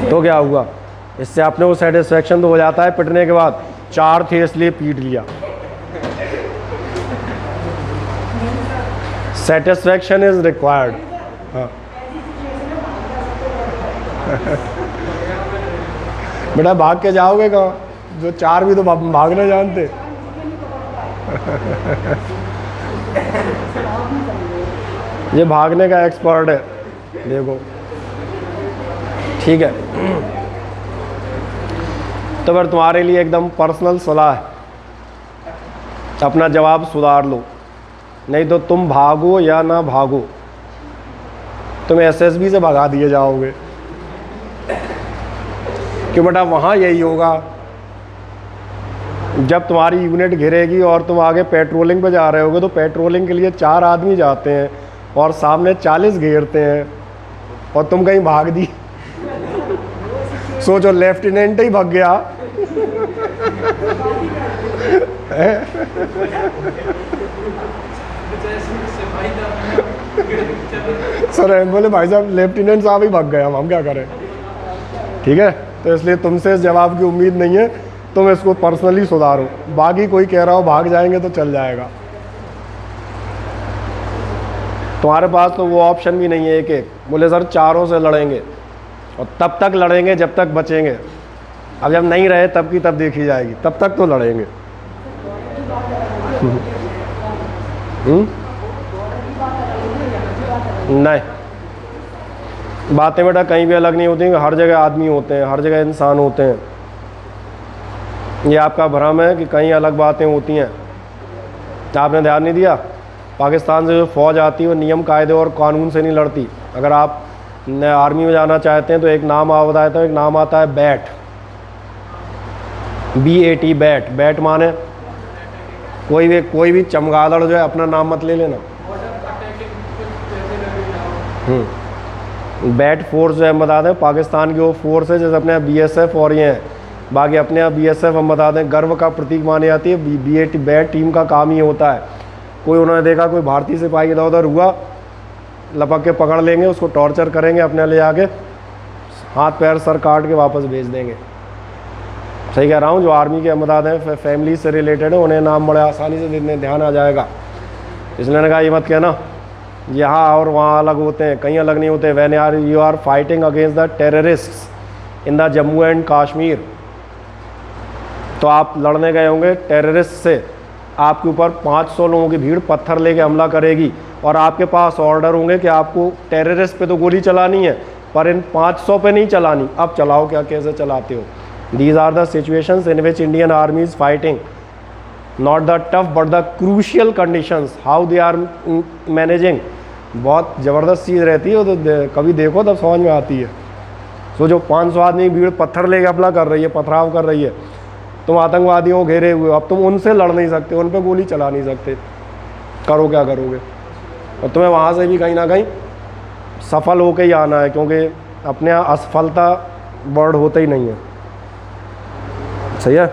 तो क्या हुआ, इससे अपने को सेटिस्फेक्शन तो हो जाता है पिटने के बाद, 4 थे इसलिए पीट लिया। Satisfaction is required. हाँ बेटा भाग के जाओगे कहाँ, जो 4 भी तो भागना जानते। ये भागने का एक्सपर्ट है, देखो ठीक है। तो फिर तुम्हारे लिए एकदम पर्सनल सलाह है, अपना जवाब सुधार लो, नहीं तो तुम भागो या ना भागो, तुम एसएसबी से भगा दिए जाओगे। कि बेटा वहाँ यही होगा, जब तुम्हारी यूनिट घिरेगी और तुम आगे पेट्रोलिंग पे जा रहे होगे, तो पेट्रोलिंग के लिए 4 आदमी जाते हैं और सामने 40 घेरते हैं, और तुम कहीं भाग दी। सोचो लेफ्टिनेंट ही भाग गया। सर बोले भाई साहब लेफ्टिनेंट साहब ही भाग गए, हम क्या करें। ठीक है, तो इसलिए तुमसे इस जवाब की उम्मीद नहीं है, तुम इसको पर्सनली सुधारो। बाकी कोई कह रहा हो भाग जाएंगे तो चल जाएगा, तुम्हारे पास तो वो ऑप्शन भी नहीं है। एक एक बोले सर 4 से लड़ेंगे, और तब तक लड़ेंगे जब तक बचेंगे। अब जब नहीं रहे तब की तब देखी जाएगी, तब तक तो लड़ेंगे। नहीं, बातें बेटा कहीं भी अलग नहीं होती, हर जगह आदमी होते हैं, हर जगह इंसान होते हैं। ये आपका भ्रम है कि कहीं अलग बातें होती हैं। आपने ध्यान नहीं दिया, पाकिस्तान से जो फ़ौज आती है वो नियम कायदे और कानून से नहीं लड़ती। अगर आप आर्मी में जाना चाहते हैं तो एक नाम आप बताता हूँ, एक नाम आता है बैट, BAT, बैट। बैट माने कोई भी चमगादड़ जो है, अपना नाम मत ले लेना। बैट फोर्स जो है हम बता दें, पाकिस्तान की वो फोर्स है जैसे अपने यहाँ BSF और ये हैं। बाकी अपने यहाँ BSF हम बता दें गर्व का प्रतीक मानी जाती है। BAT, बैट टीम का काम ही होता है, कोई उन्होंने देखा कोई भारतीय सिपाही इधर उधर हुआ, लपक के पकड़ लेंगे, उसको टॉर्चर करेंगे, अपने ले आके हाथ पैर सर काट के वापस भेज देंगे। सही कह रहा हूँ, जो आर्मी के बता दें फैमिली से रिलेटेड है उन्हें नाम बड़े आसानी से देने ध्यान आ जाएगा। इसलिए मैंने कहा ये मत कहना यहाँ और वहाँ अलग होते हैं, कहीं अलग नहीं होते। When you are fighting against the terrorists in the Jammu and Kashmir, तो आप लड़ने गए होंगे टेररिस्ट से, आपके ऊपर 500 लोगों की भीड़ पत्थर लेके हमला करेगी और आपके पास ऑर्डर होंगे कि आपको टेररिस्ट पे तो गोली चलानी है पर इन 500 पे नहीं चलानी। अब चलाओ क्या, कैसे चलाते हो? These are the situations in which Indian army is fighting, not the tough but the crucial conditions, how they are managing. बहुत ज़बरदस्त चीज़ रहती है वो, तो कभी देखो तब समझ में आती है। तो जो 500 आदमी भीड़ पत्थर लेके हमला कर रही है, पथराव कर रही है, तुम आतंकवादियों को घेरे हुए, अब तुम उनसे लड़ नहीं सकते, उन पर गोली चला नहीं सकते, करो क्या करोगे? और तुम्हें वहाँ से भी कहीं ना कहीं सफल होकर ही आना है, क्योंकि अपने असफलता वर्ड होता ही नहीं है। सही है,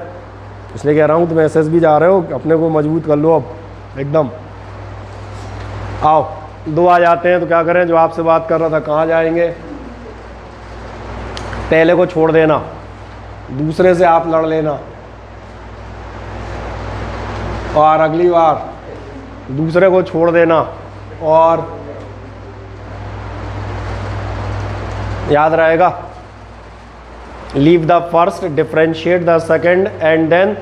इसलिए कह रहा हूँ तुम एसएसबी जा रहे हो, अपने को मजबूत कर लो अब एकदम। आओ 2 आ जाते हैं तो क्या करें? जो आपसे बात कर रहा था, कहाँ जाएंगे? पहले को छोड़ देना, दूसरे से आप लड़ लेना, और अगली बार दूसरे को छोड़ देना, और याद रहेगा leave the first, differentiate the second and then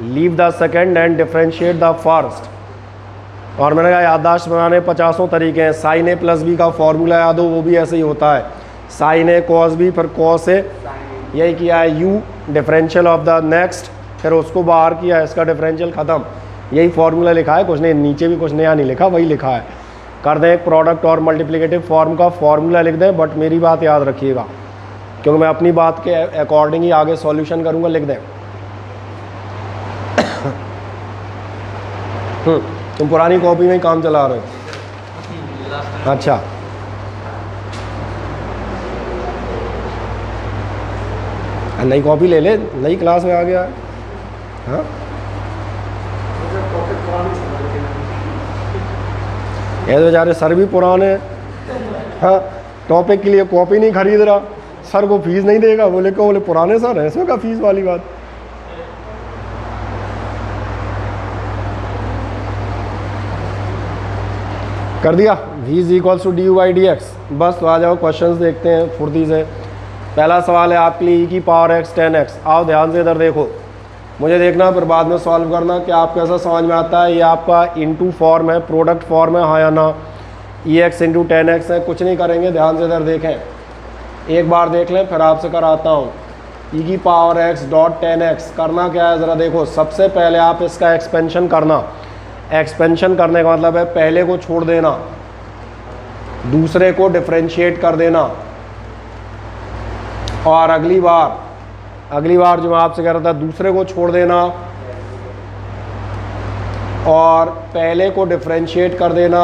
leave the second and differentiate the first. और मैंने कहा याददाश्त बनाने 50 तरीके हैं। साइन ए प्लस बी का फॉर्मूला याद हो, वो भी ऐसे ही होता है, साइन ए कॉस बी फिर कॉस ए, यही किया है। U differential of the next, फिर उसको बाहर किया, इसका डिफरेंशियल ख़त्म, यही फॉर्मूला लिखा है, कुछ नहीं, नीचे भी कुछ नया नहीं लिखा, वही लिखा है। कर दें एक प्रोडक्ट और मल्टीप्लिकेटिव फॉर्म का फॉर्मूला लिख दें, बट मेरी बात याद रखिएगा क्योंकि मैं अपनी बात के अकॉर्डिंग ही आगे सॉल्यूशन करूंगा। लिख दें तुम पुरानी कॉपी में ही काम चला रहे हो? अच्छा, नई कॉपी ले ले, नई क्लास में आ गया है। हाँ, ये तो बेचारे सर भी पुराने हैं। हाँ, टॉपिक के लिए कॉपी नहीं खरीद रहा, सर को फीस नहीं देगा, बोले पुराने सर हैं, इसमें क्या फीस वाली बात। कर दिया v is equals to D you by D X. बस तो आ जाओ क्वेश्चंस देखते हैं फुर्ती से। पहला सवाल है आपके लिए e की पावर x 10x। आओ ध्यान से इधर देखो, मुझे देखना फिर बाद में सॉल्व करना कि आप कैसा समझ में आता है। ये आपका इनटू फॉर्म है, प्रोडक्ट फॉर्म है, हाँ या ना। ex इंटू 10x है, कुछ नहीं करेंगे, ध्यान से इधर देखें, एक बार देख लें फिर आपसे कराता हूँ। e की पावर x डॉट 10x करना क्या है ज़रा देखो। सबसे पहले आप इसका एक्सपेंशन करना, एक्सपेंशन करने का मतलब है पहले को छोड़ देना, दूसरे को डिफरेंशिएट कर देना, और अगली बार जो मैं आपसे कह रहा था दूसरे को छोड़ देना और पहले को डिफरेंशिएट कर देना।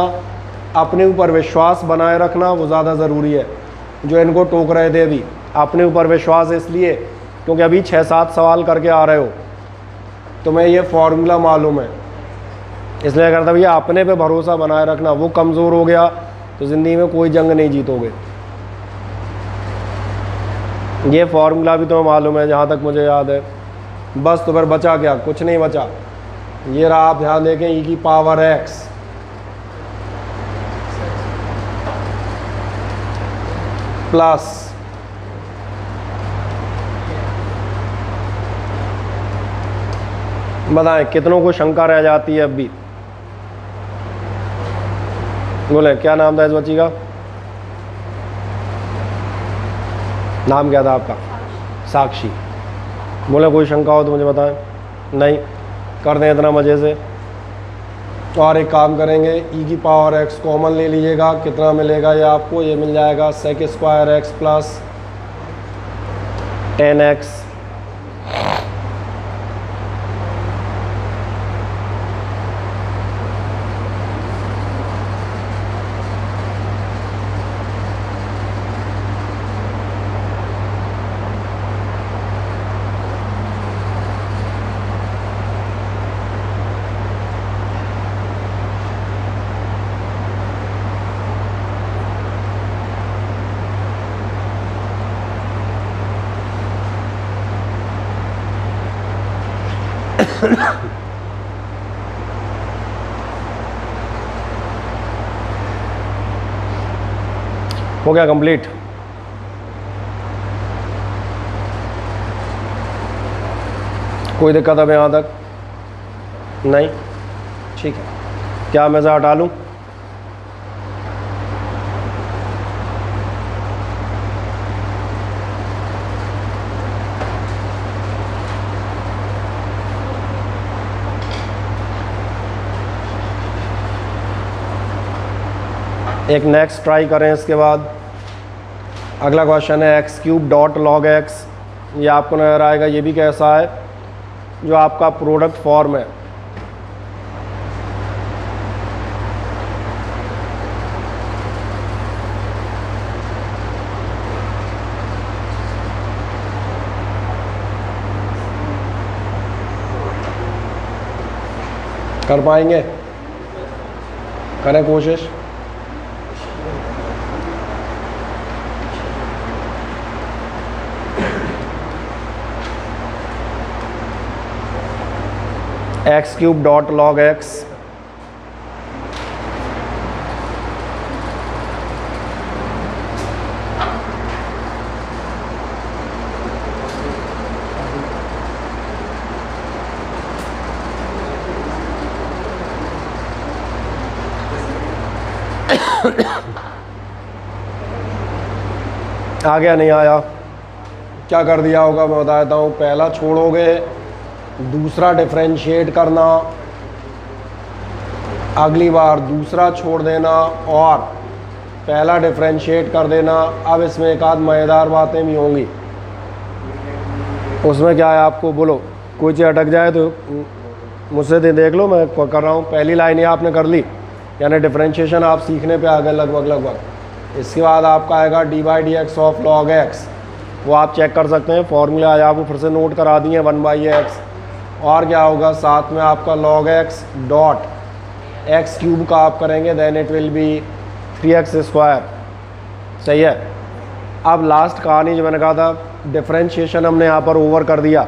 अपने ऊपर विश्वास बनाए रखना, वो ज़्यादा ज़रूरी है। जो इनको टोक रहे थे अभी, अपने ऊपर विश्वास इसलिए क्योंकि अभी 6-7 सवाल करके आ रहे हो, तुम्हें ये फॉर्मूला मालूम है, इसलिए कहता भैया अपने पे भरोसा बनाए रखना। वो कमज़ोर हो गया तो ज़िंदगी में कोई जंग नहीं जीतोगे। ये फॉर्मूला भी तुम्हें मालूम है जहाँ तक मुझे याद है। बस तो फिर बचा क्या? कुछ नहीं बचा। ये रहा, आप ध्यान देखें, e की पावर x प्लस बताएं कितनों को शंका रह जाती है अब भी? बोले क्या नाम था इस बच्ची का? नाम क्या था आपका? साक्षी। बोले कोई शंका हो तो मुझे बताएं। नहीं, कर दें इतना मज़े से। और एक काम करेंगे, e की पावर x कॉमन ले लीजिएगा, कितना मिलेगा ये आपको? ये मिल जाएगा sec square x plus 10x हो गया कंप्लीट। कोई दिक्कत अब यहाँ तक नहीं? ठीक है, क्या मैं हटा लूँ? एक नेक्स्ट ट्राई करें। इसके बाद अगला क्वेश्चन है x cube dot log x. ये आपको नजर आएगा, ये भी कैसा है, जो आपका प्रोडक्ट फॉर्म है। कर पाएंगे? करें कोशिश। X cube dot log x. आ गया नहीं आया? क्या कर दिया होगा मैं बता देता हूँ। पहला छोड़ोगे, दूसरा डिफरेंशिएट करना, अगली बार दूसरा छोड़ देना और पहला डिफरेंशिएट कर देना। अब इसमें एक आध मज़ेदार बातें भी होंगी। उसमें क्या है आपको बोलो, कोई चीज़ अटक जाए तो मुझसे देख लो, मैं कर रहा हूँ। पहली लाइन ये आपने कर ली, यानी डिफरेंशिएशन आप सीखने पे आ गए लगभग। इसके बाद आपका आएगा D by D x of log x. वो आप चेक कर सकते हैं, फॉर्मूला आज आपको फिर से नोट करा दिए, 1/x। और क्या होगा साथ में आपका log x dot X cube का आप करेंगे, then it will be 3x square. सही है। अब लास्ट कहानी जो मैंने कहा था, डिफरेंशिएशन हमने यहाँ पर ओवर कर दिया,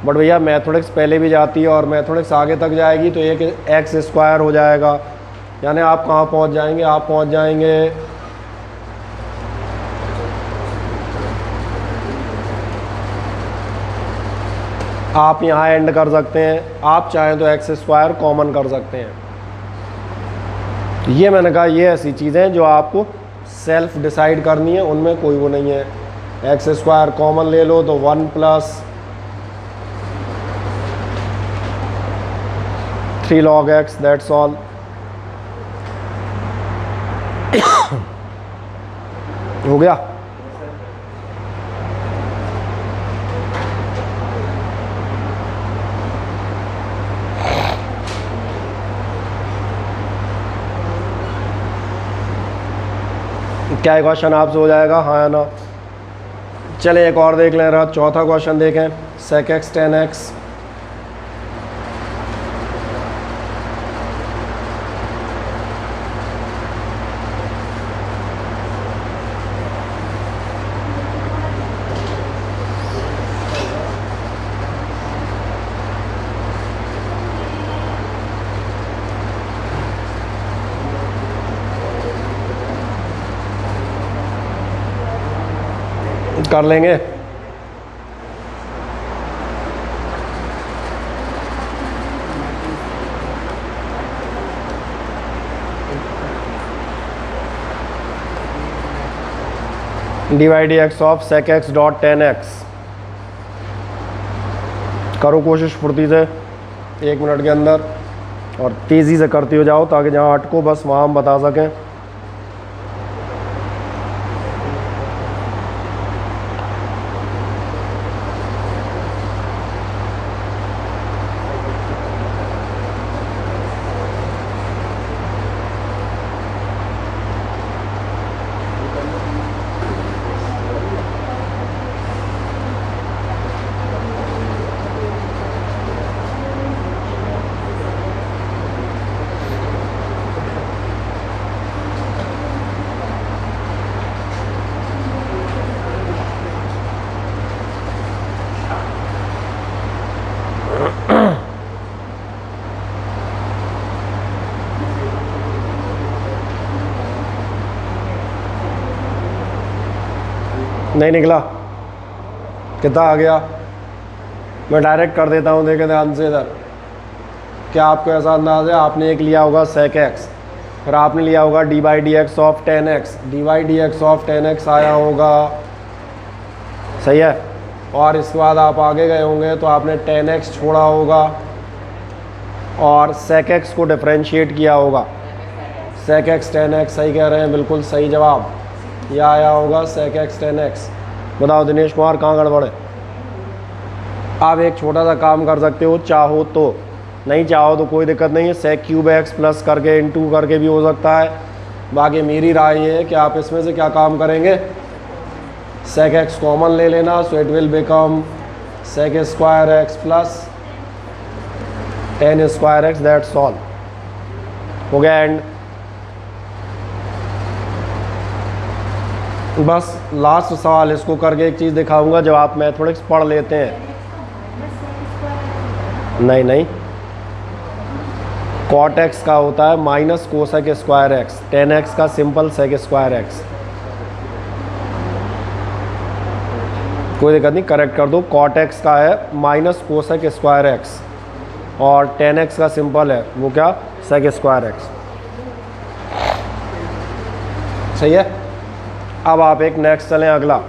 बट भैया मैथमेटिक्स पहले भी जाती है और मैथमेटिक्स आगे तक जाएगी तो एक एक्स स्क्वायर हो जाएगा। यानी आप कहाँ पहुँच जाएंगे? आप पहुँच जाएंगे आप यहाँ एंड कर सकते हैं। आप चाहें तो एक्स स्क्वायर कॉमन कर सकते हैं। ये मैंने कहा ये ऐसी चीज़ें जो आपको सेल्फ डिसाइड करनी है, उनमें कोई वो नहीं है। एक्स स्क्वायर कॉमन ले लो तो 1 plus 3 log x, that's all. हो गया। क्या क्वेश्चन आपसे हो जाएगा, हाँ या ना? चले एक और देख लें। रहा चौथा क्वेश्चन देखें, sec x tan x। कर लेंगे। Divide x of sec x dot tan x। करो कोशिश फुर्ती से 1 मिनट के अंदर, और तेज़ी से करते हो जाओ ताकि जहाँ अटको बस वहाँ हम बता सकें। नहीं निकला, कितना आ गया? मैं डायरेक्ट कर देता हूँ, देखें ध्यान से इधर। क्या आपको ऐसा अंदाज़ है, आपने एक लिया होगा sec x, फिर आपने लिया होगा dy dx of 10x, dy dx of 10x आया होगा, सही है। और इसके बाद आप आगे गए होंगे तो आपने 10x छोड़ा होगा और sec x को डिफरेंशिएट किया होगा। sec x 10x, सही कह रहे हैं, बिल्कुल सही जवाब। यह आया होगा sec x 10x। बताओ दिनेश कुमार कहाँ गड़बड़ है? आप एक छोटा सा काम कर सकते हो, चाहो तो, नहीं चाहो तो कोई दिक्कत नहीं है, sec क्यूब x प्लस करके इनटू करके भी हो सकता है। बाकी मेरी राय ये है कि आप इसमें से क्या काम करेंगे, sec x कॉमन ले लेना, so it will become sec square x plus 10 square x, that's all. हो गया एंड। बस लास्ट सवाल इसको करके एक चीज़ दिखाऊंगा, जब आप मैथमेटिक्स पढ़ लेते हैं। नहीं, cot x का होता है minus cosec square x, 10x का सिंपल सेक स्क्वायर x। कोई दिक्कत नहीं, करेक्ट कर दो। cot x का है माइनस कोसेक स्क्वायर x और 10x का सिंपल है वो क्या, सेक स्क्वायर x। सही है। अब आप एक नेक्स्ट चलें, अगला।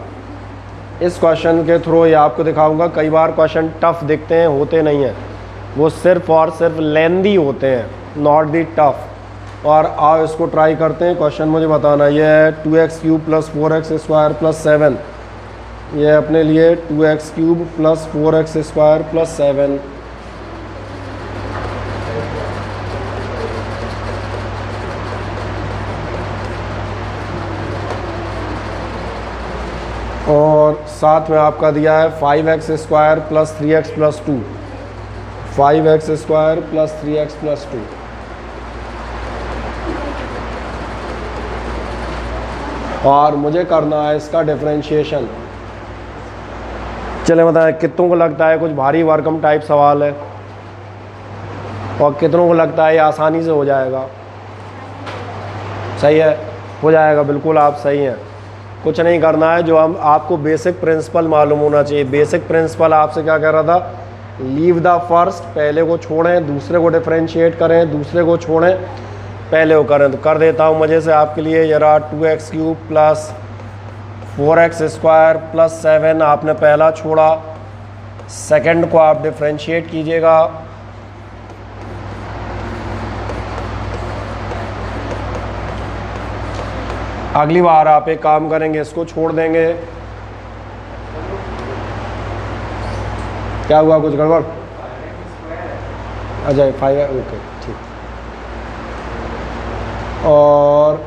इस क्वेश्चन के थ्रू ये आपको दिखाऊंगा, कई बार क्वेश्चन टफ दिखते हैं, होते नहीं हैं, वो सिर्फ और सिर्फ लेंदी होते हैं, नॉट दी टफ। और आओ इसको ट्राई करते हैं। क्वेश्चन मुझे बताना, ये है 2x cube plus 4x square plus 7। ये अपने लिए 2x cube plus 4x square plus 7। और साथ में आपका दिया है 5x square plus 3x plus 2, 5x square plus 3x plus 2। और मुझे करना है इसका डिफरेंशिएशन। चले बताएं, कितनों को लगता है कुछ भारी भरकम टाइप सवाल है और कितनों को लगता है ये आसानी से हो जाएगा? सही है, हो जाएगा, बिल्कुल आप सही हैं। कुछ नहीं करना है, जो हम आपको बेसिक प्रिंसिपल मालूम होना चाहिए। बेसिक प्रिंसिपल आपसे क्या कह रहा था, लीव द फर्स्ट, पहले को छोड़ें, दूसरे को डिफरेंशिएट करें, दूसरे को छोड़ें, पहले को करें। तो कर देता हूँ मज़े से आपके लिए। जरा 2x cube plus 4x square plus 7 आपने पहला छोड़ा, सेकंड को आप डिफरेंशिएट कीजिएगा। अगली बार आप एक काम करेंगे, इसको छोड़ देंगे। क्या हुआ, कुछ गड़बड़? अच्छा 5, ओके ठीक। और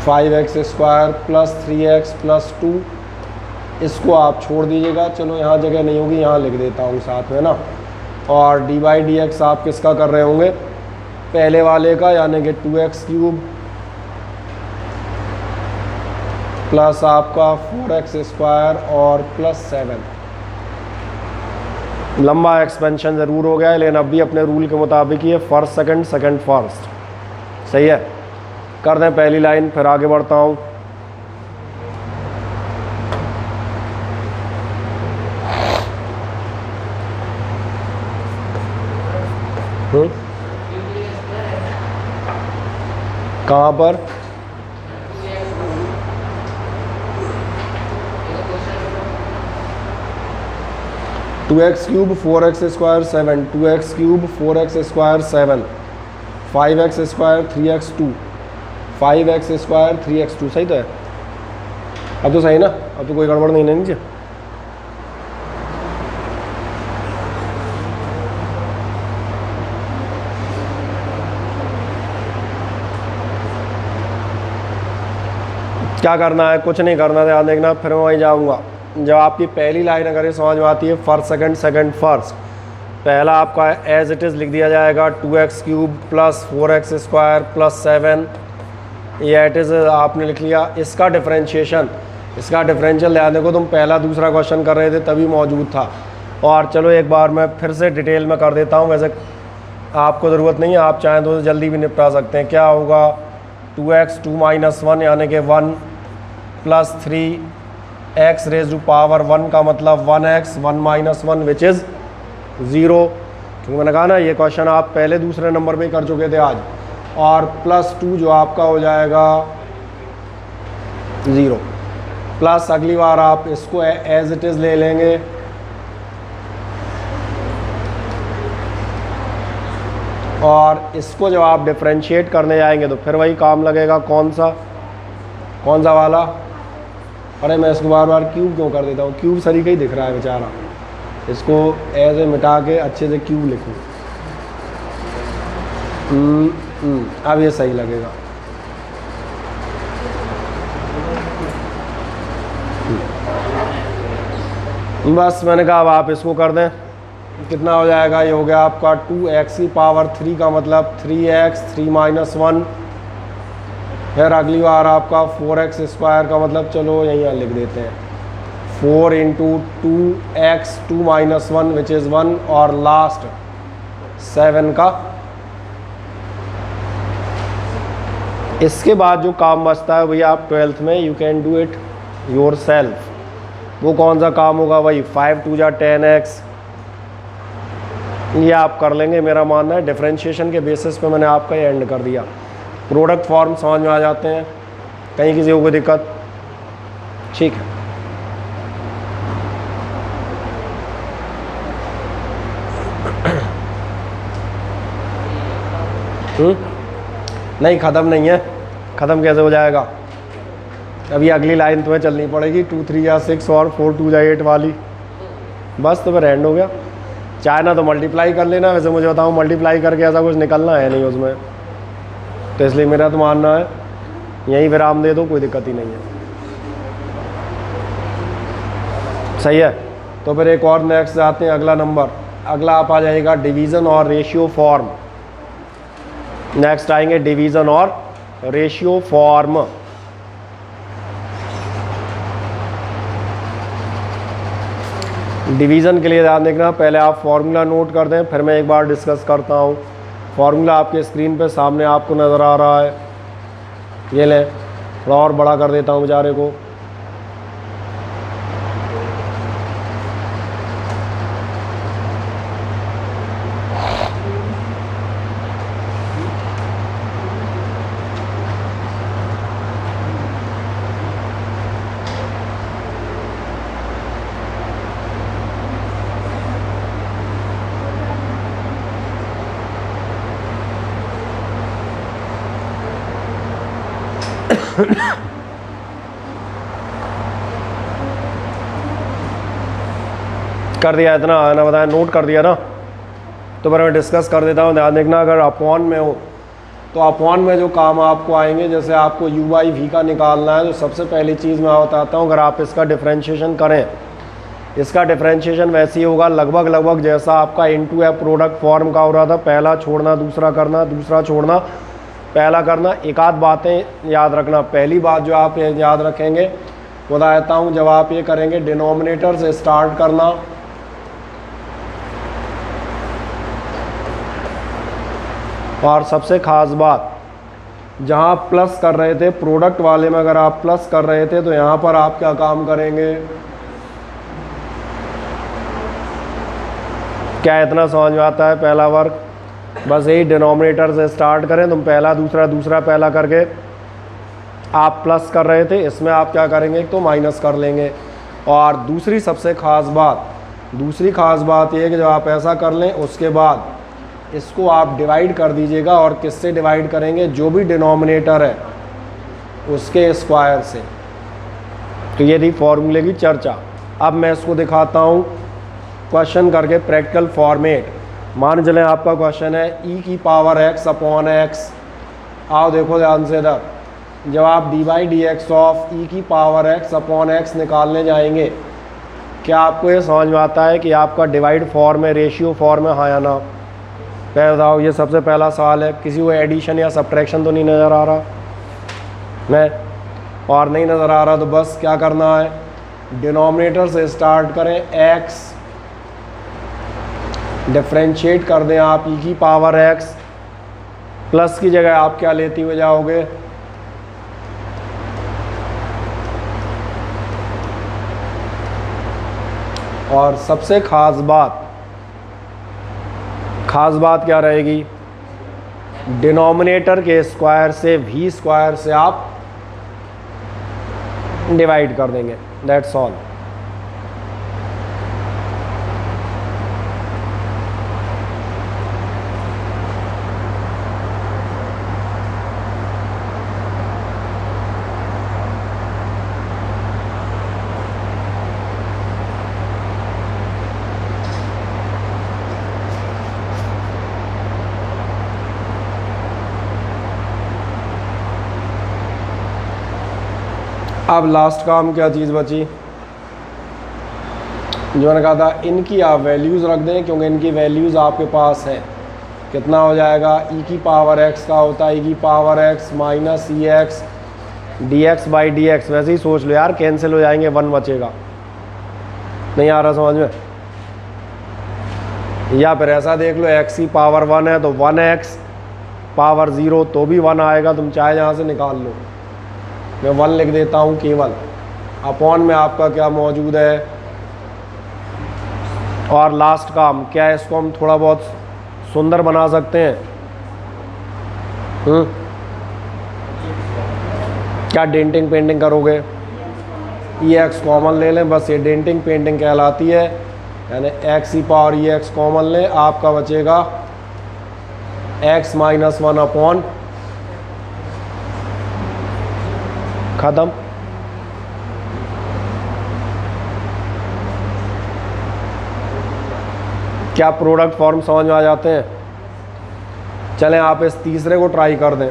5x square plus 3x plus 2, इसको आप छोड़ दीजिएगा। चलो यहाँ जगह नहीं होगी, यहाँ लिख देता हूँ साथ में ना। और dy dx आप किसका कर रहे होंगे, पहले वाले का, यानी कि 2x क्यूब प्लस आपका 4x स्क्वायर और प्लस 7। लंबा एक्सपेंशन ज़रूर हो गया है, लेकिन अब भी अपने रूल के मुताबिक ये फर्स्ट सेकंड, सेकंड फर्स्ट। सही है, कर दें पहली लाइन, फिर आगे बढ़ता हूँ। कहाँ पर? Two X cube 4x square 7, 2x cube 4x square 7, 5x square 3x 2, 5x square 3x 2। सही तो है, अब तो सही ना, अब तो कोई गड़बड़ नहीं है नीचे। क्या करना है, कुछ नहीं करना, ध्यान देखना, फिर मैं वहीं जाऊँगा। जब आपकी पहली लाइन अगर ये समझ में आती है, फर्स्ट सेकंड, सेकंड फर्स्ट, पहला आपका एज इट इज़ लिख दिया जाएगा 2x cube plus 4x square plus 7, ये एट इज़ आपने लिख लिया। इसका डिफरेंशिएशन, इसका डिफरेंशियल ध्यान देखो, तुम पहला दूसरा क्वेश्चन कर रहे थे तभी मौजूद था। और चलो एक बार मैं फिर से डिटेल में कर देता हूँ, वैसे आपको ज़रूरत नहीं है, आप चाहें तो जल्दी भी निपटा सकते हैं। क्या होगा, 2x 2 - 1 यानी कि 1 plus 3x raise to power 1 का मतलब 1x 1 माइनस 1 विच इज़ 0, क्योंकि मैंने कहा ना ये क्वेश्चन आप पहले दूसरे नंबर पे ही कर चुके थे आज। और प्लस 2 जो आपका हो जाएगा 0, प्लस अगली बार आप इसको एज इट इज़ ले लेंगे, और इसको जब आप डिफरेंशिएट करने जाएंगे तो फिर वही काम लगेगा। कौन सा वाला? अरे मैं इसको बार बार क्यूब क्यों कर देता हूँ, क्यूब सरीका ही दिख रहा है बेचारा, इसको एज ए मिटा के अच्छे से क्यूब लिखूँ। अब ये सही लगेगा। बस मैंने कहा अब आप इसको कर दें, कितना हो जाएगा? ये हो गया आपका 2x की पावर 3 का मतलब 3x 3 माइनस 1, फिर अगली बार आपका 4x स्क्वायर का मतलब चलो यहीं लिख देते हैं 4 into 2x 2 minus 1 which is 1, और लास्ट 7 का। इसके बाद जो काम बचता है भैया आप 12th में you can do it your self. वो कौन सा काम होगा? वही 5 2 जा 10x, ये आप कर लेंगे। मेरा मानना है डिफरेंशिएशन के बेसिस पे मैंने आपका ये एंड कर दिया। प्रोडक्ट फॉर्म समझ में आ जाते हैं, कहीं किसी को कोई दिक्कत? ठीक है। नहीं ख़त्म नहीं है, ख़त्म कैसे हो जाएगा? अभी अगली लाइन तुम्हें चलनी पड़ेगी 2 3 या 6 और 4 2 जा 8 वाली, बस तो फिर एंड हो गया। चाहे ना तो मल्टीप्लाई कर लेना, वैसे मुझे बताऊँ मल्टीप्लाई करके ऐसा कुछ निकलना है नहीं उसमें, तो इसलिए मेरा तो मानना है यहीं विराम दे दो, कोई दिक्कत ही नहीं है। सही है, तो फिर एक और नेक्स्ट जाते हैं अगला नंबर। अगला आप आ जाएगा डिवीज़न और रेशियो फॉर्म। नेक्स्ट आएंगे डिवीज़न और रेशियो फॉर्म। डिवीज़न के लिए ध्यान देखना, पहले आप फॉर्मूला नोट कर दें, फिर मैं एक बार डिस्कस करता हूँ। फॉर्मूला आपके स्क्रीन पे सामने आपको नज़र आ रहा है, ये लें, थोड़ा और बड़ा कर देता हूँ बेचारे को। कर दिया इतना ना बताया, नोट कर दिया ना, तो फिर मैं डिस्कस कर देता हूँ। ध्यान देखना, अगर अपॉन में हो तो अपॉन में जो काम आपको आएंगे, जैसे आपको u बाई वी का निकालना है, तो सबसे पहली चीज़ मैं बताता हूँ, अगर आप इसका डिफरेंशिएशन करें, इसका डिफरेंशिएशन वैसे ही होगा लगभग जैसा आपका इनटू एफ प्रोडक्ट फॉर्म का हो रहा था, पहला छोड़ना दूसरा करना, दूसरा छोड़ना पहला करना। एक आध बातें याद रखना। पहली बात जो आप याद रखेंगे, बताता हूँ, जब आप ये करेंगे डिनोमिनेटर से स्टार्ट करना, और सबसे ख़ास बात, जहाँ प्लस कर रहे थे प्रोडक्ट वाले में, अगर आप प्लस कर रहे थे तो यहाँ पर आप क्या काम करेंगे? क्या इतना समझ में आता है? पहला वर्क बस यही, डिनोमिनेटर से स्टार्ट करें, तुम पहला दूसरा दूसरा पहला करके आप प्लस कर रहे थे, इसमें आप क्या करेंगे? तो माइनस कर लेंगे। और दूसरी सबसे ख़ास बात ये है कि जब आप ऐसा कर लें, उसके बाद इसको आप डिवाइड कर दीजिएगा। और किससे डिवाइड करेंगे? जो भी डिनोमिनेटर है उसके स्क्वायर से। तो ये थी फॉर्मूले की चर्चा। अब मैं इसको दिखाता हूँ क्वेश्चन करके, प्रैक्टिकल फॉर्मेट। मान चलें आपका क्वेश्चन है e की पावर x अपॉन x। आओ देखो ध्यान से इधर, जब आप D by D x of e की पावर x अपॉन x निकालने जाएंगे, क्या आपको ये समझ में आता है कि आपका डिवाइड फॉर्म है, रेशियो फॉर्म है, हाँ या ना? पहले बताओ, ये सबसे पहला सवाल है। किसी को एडिशन या सब्ट्रैक्शन तो नहीं नज़र आ रहा? नहीं, और नहीं नज़र आ रहा तो बस क्या करना है, डिनोमिनेटर से स्टार्ट करें, x डिफ्रेंशिएट कर दें आप e की पावर x, प्लस की जगह आप क्या लेते हुए जाओगे? और सबसे ख़ास बात क्या रहेगी, डिनोमिनेटर के स्क्वायर से v स्क्वायर से आप डिवाइड कर देंगे, दैट्स ऑल। अब लास्ट काम क्या चीज़ बची, जो मैंने कहा था इनकी आप वैल्यूज़ रख दें, क्योंकि इनकी वैल्यूज़ आपके पास है। कितना हो जाएगा, e की पावर x का होता है e की power x minus E x D x by D x. वैसे ही सोच लो यार, कैंसिल हो जाएंगे, 1 बचेगा। नहीं आ रहा समझ में? या फिर ऐसा देख लो, x की पावर 1 है तो 1x पावर 0 तो भी 1 आएगा, तुम चाहे यहाँ से निकाल लो। मैं 1 लिख देता हूँ केवल, अपॉन में आपका क्या मौजूद है। और लास्ट काम क्या है, इसको हम थोड़ा बहुत सुंदर बना सकते हैं। क्या डेंटिंग पेंटिंग करोगे, ई एक्स कॉमन ले लें, बस ये डेंटिंग पेंटिंग कहलाती है। यानी एक्स ई पावर ई एक्स कॉमन लें, आपका बचेगा x माइनस 1 अपॉन, खत्म। क्या प्रोडक्ट फॉर्म समझ में आ जाते हैं? चलें आप इस तीसरे को ट्राई कर दें।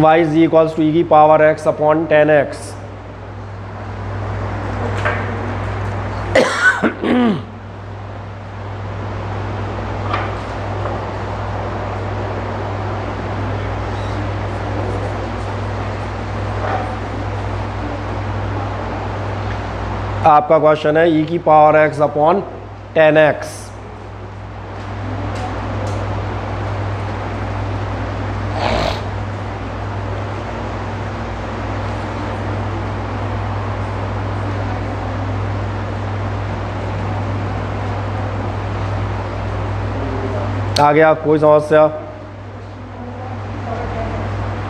y इज इक्वल्स टू ई की पावर x अपॉन 10x। आपका क्वेश्चन है e की पावर x अपॉन 10x। आ गया कोई समस्या?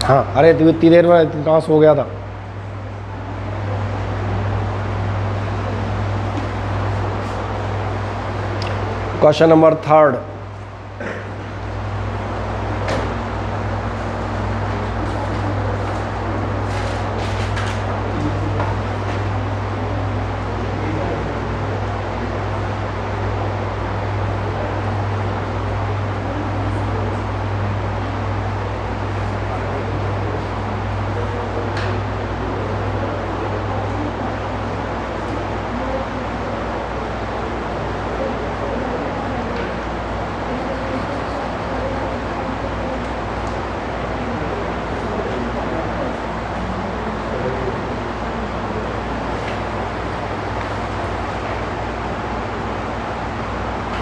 हाँ, अरे तू इतनी देर में कहाँ सो गया था? Question number 3।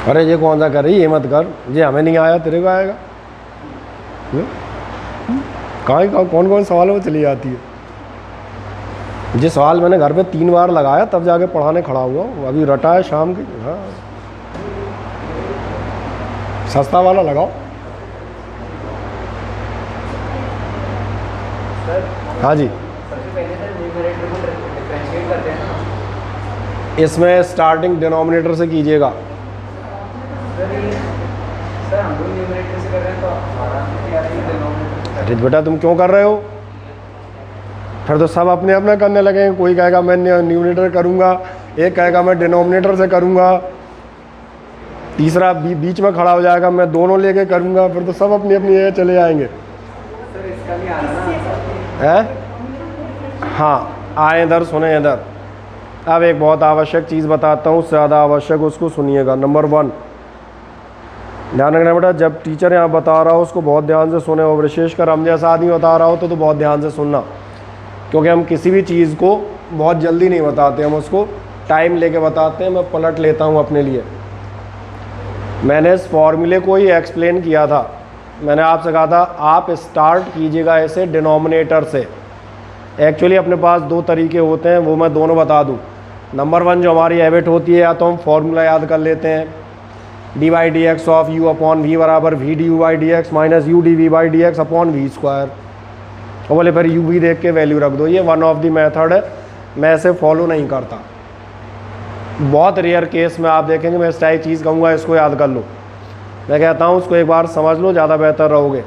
अरे ये कौन सा कर रही, ये मत कर, ये हमें नहीं आया, तेरे को आएगा। कहाँ कौन कौन सवालों में चली जाती है। ये सवाल मैंने घर पे 3 बार लगाया तब जाके पढ़ाने खड़ा हुआ हूँ, अभी रटा है शाम की। हाँ, सस्ता वाला लगाओ। हाँ जी, इसमें स्टार्टिंग डिनोमिनेटर से कीजिएगा। अरे बेटा तुम क्यों कर रहे हो? फिर तो सब अपने अपना करने लगे। कोई कहेगा मैं न्यूमरेटर करूंगा, एक कहेगा मैं डिनोमिनेटर से करूंगा, तीसरा बीच में खड़ा हो जाएगा मैं दोनों लेके करूंगा। फिर तो सब अपनी अपनी जगह चले जाएंगे। हैं? हाँ, आए इधर, सुने इधर। अब एक बहुत आवश्यक चीज़ बताता हूँ, उससे ज़्यादा आवश्यक, उसको सुनिएगा। नंबर 1, ध्यान रखना बेटा, जब टीचर यहाँ बता रहा हो उसको बहुत ध्यान से सुने, और विशेषकर हम जैसा आदमी बता रहा हो तो बहुत ध्यान से सुनना, क्योंकि हम किसी भी चीज़ को बहुत जल्दी नहीं बताते, हम उसको टाइम लेके बताते हैं। मैं पलट लेता हूँ अपने लिए। मैंने इस फॉर्मूले को ही एक्सप्लेन किया था। मैंने आपसे कहा था आप स्टार्ट कीजिएगा ऐसे डिनोमिनेटर से, एक्चुअली अपने पास दो तरीके होते हैं, वो मैं दोनों बता दूं। नंबर 1 जो हमारी हैबिट होती है, या तो हम फॉर्मूला याद कर लेते हैं, d by D x of u upon v बराबर v d you by D x minus u d v by D x upon v square, और बोले फिर यू वी देख के वैल्यू रख दो। ये वन ऑफ द मेथड है, मैं इसे फॉलो नहीं करता। बहुत रेयर केस में आप देखेंगे मैं इस टाइप चीज़ कहूँगा इसको याद कर लो, मैं कहता हूँ उसको एक बार समझ लो, ज़्यादा बेहतर रहोगे।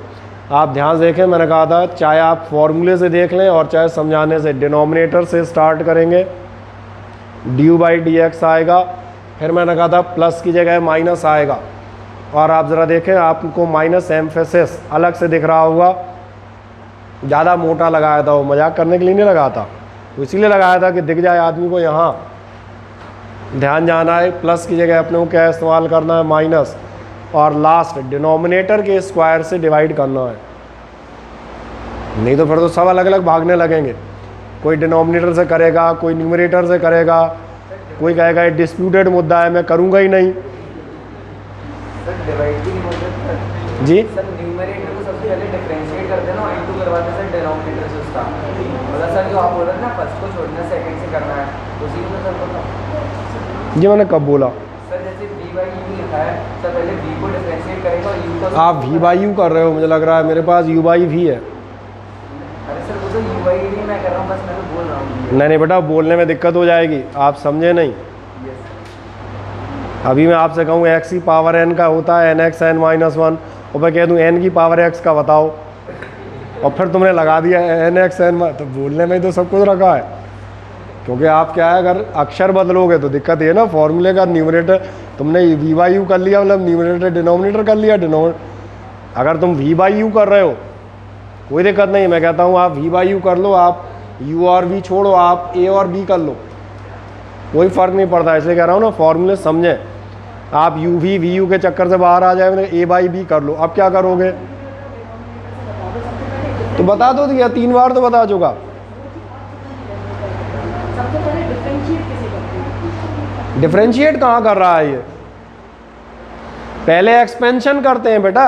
आप ध्यान देखें, मैंने कहा था चाहे आप फॉर्मूले से देख लें और चाहे समझाने से, डिनोमिनेटर से स्टार्ट करेंगे, D you by D x आएगा, फिर मैंने कहा था प्लस की जगह माइनस आएगा, और आप ज़रा देखें आपको माइनस एम्फेसिस अलग से दिख रहा होगा, ज़्यादा मोटा लगाया था, वो मजाक करने के लिए नहीं लगाया था, तो इसीलिए लगाया था कि दिख जाए आदमी को। यहाँ ध्यान जाना है, प्लस की जगह अपने को क्या इस्तेमाल करना है, माइनस, और लास्ट डिनोमिनेटर के स्क्वायर से डिवाइड करना है, नहीं तो फिर तो सब अलग अलग भागने लगेंगे। कोई डिनोमिनेटर से करेगा, कोई न्यूमरेटर से करेगा, कोई कहेगा ये डिस्प्यूटेड मुद्दा है मैं करूँगा ही नहीं। जी
सर न्यूमरेटर को सबसे पहले डिफरेंशिएट करते हैं ना, इनटू करवाते हैं सर डिनोमिनेटर से उसका, मतलब सर जो आप बोल रहे हैं ना फर्स्ट को छोड़ना सेकंड से करना है, उसी को सर पता।
जी मैंने कब बोला?
सर जैसे v बाई यू लिखा है, सर पहले v को डिफरेंशिएट करेंगे और u को।
आप v बाई यू कर रहे हो, मुझे लग रहा है मेरे पास u बाई v है।
अरे सर वो तो u बाई नहीं मैं कर रहा हूँ, बस मैं तो बोल रहा हूँ।
नहीं बेटा, बोलने में दिक्कत हो जाएगी, आप समझे नहीं। अभी मैं आपसे कहूँ एक्स की पावर n का होता है n x n माइनस 1, और मैं कह दूँ n की पावर x का बताओ, और फिर तुमने लगा दिया n x n, तो बोलने में ही तो सब कुछ रखा है। क्योंकि आप क्या है, अगर अक्षर बदलोगे तो दिक्कत ये ना, फॉर्मूले का न्यूमरेटर तुमने वी बाई यू कर लिया, मतलब न्यूमरेटर डिनोमिनेटर कर लिया, अगर तुम वी बाई यू कर रहे हो कोई दिक्कत नहीं, मैं कहता हूँ आप वी बाई यू कर लो, आप यू और वी छोड़ो, आप ए और बी कर लो, कोई फ़र्क नहीं पड़ता। इसलिए कह रहा हूँ ना, फॉर्मूले समझें। आप यू वी वी यू के चक्कर से बाहर आ जाए, ए बाई बी कर लो। अब क्या करोगे, तो बता दो दिया, 3 बार तो बता चुका। डिफरेंशिएट कहाँ कर रहा है ये, पहले एक्सपेंशन करते हैं बेटा।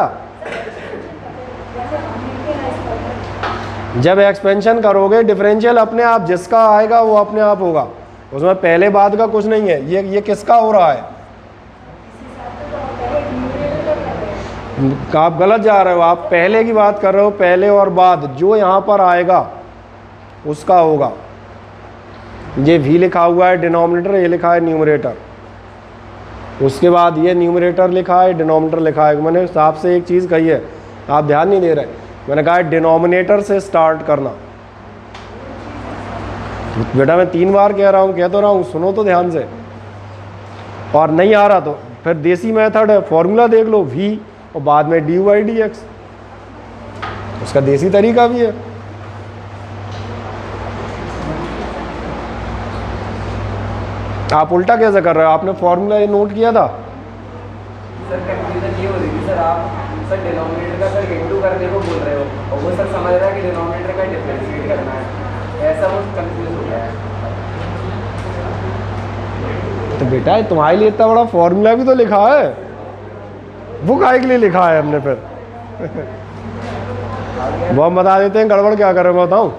जब एक्सपेंशन करोगे डिफरेंशियल अपने आप जिसका आएगा वो अपने आप होगा, उसमें पहले बाद का कुछ नहीं है। ये किसका हो रहा है, आप गलत जा रहे हो, आप पहले की बात कर रहे हो, पहले और बाद जो यहाँ पर आएगा उसका होगा। ये v लिखा हुआ है डिनोमिनेटर, ये लिखा है न्यूमरेटर, उसके बाद ये न्यूमरेटर लिखा है, डिनोमिनेटर लिखा है। मैंने आपसे एक चीज़ कही है, आप ध्यान नहीं दे रहे, मैंने कहा है डिनोमिनेटर से स्टार्ट करना। बेटा मैं 3 बार कह रहा हूँ, कह तो रहा हूँ, सुनो तो ध्यान से। और नहीं आ रहा तो फिर देसी मेथड है, फॉर्मूला देख लो v और बाद में डी बाई डी एक्स, उसका देसी तरीका भी है। आप उल्टा कैसे कर रहे हो, आपने फॉर्मूला ये नोट किया था।
सर कंफ्यूजन ये हो रही थी सर, आप सर डिनोमिनेटर का सर इनटू करने को बोल रहे हो, और वो सर समझ रहा है कि डिनोमिनेटर का डिफरेंशिएट करना है, ऐसा वो कंफ्यूज हो गया है।
तो बेटा तुम्हारे लिए इतना बड़ा फॉर्मूला भी तो लिखा है, वो काहे के लिए लिखा है हमने फिर वो हम बता देते हैं, गड़बड़ क्या कर रहे मैं बताऊँ।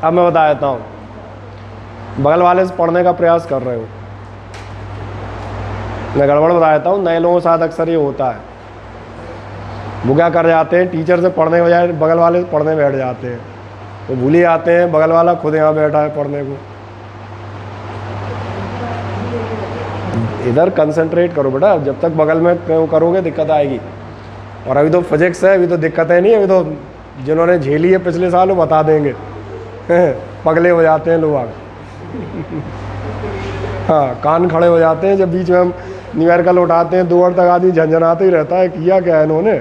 अब मैं बता देता हूँ, बगल वाले से पढ़ने का प्रयास कर रहे हो, मैं गड़बड़ बता देता हूँ। नए लोगों के साथ अक्सर ये होता है, वो क्या कर जाते हैं, टीचर से पढ़ने के बजाय बगल वाले से पढ़ने बैठ जाते हैं, तो भूल ही जाते हैं बगल वाला खुद यहाँ बैठा है पढ़ने को। इधर कंसंट्रेट करो बेटा, जब तक बगल में करोगे दिक्कत आएगी। और अभी तो फिजिक्स है, अभी तो दिक्कतें नहीं, अभी तो जिन्होंने झेली है पिछले साल वो बता देंगे पगले हो जाते हैं लोग हाँ, कान खड़े हो जाते हैं जब बीच में हम न्यूमेरिकल उठाते हैं, 2 वर्ड तक आदमी झंझनाते ही रहता है, किया क्या है इन्होंने।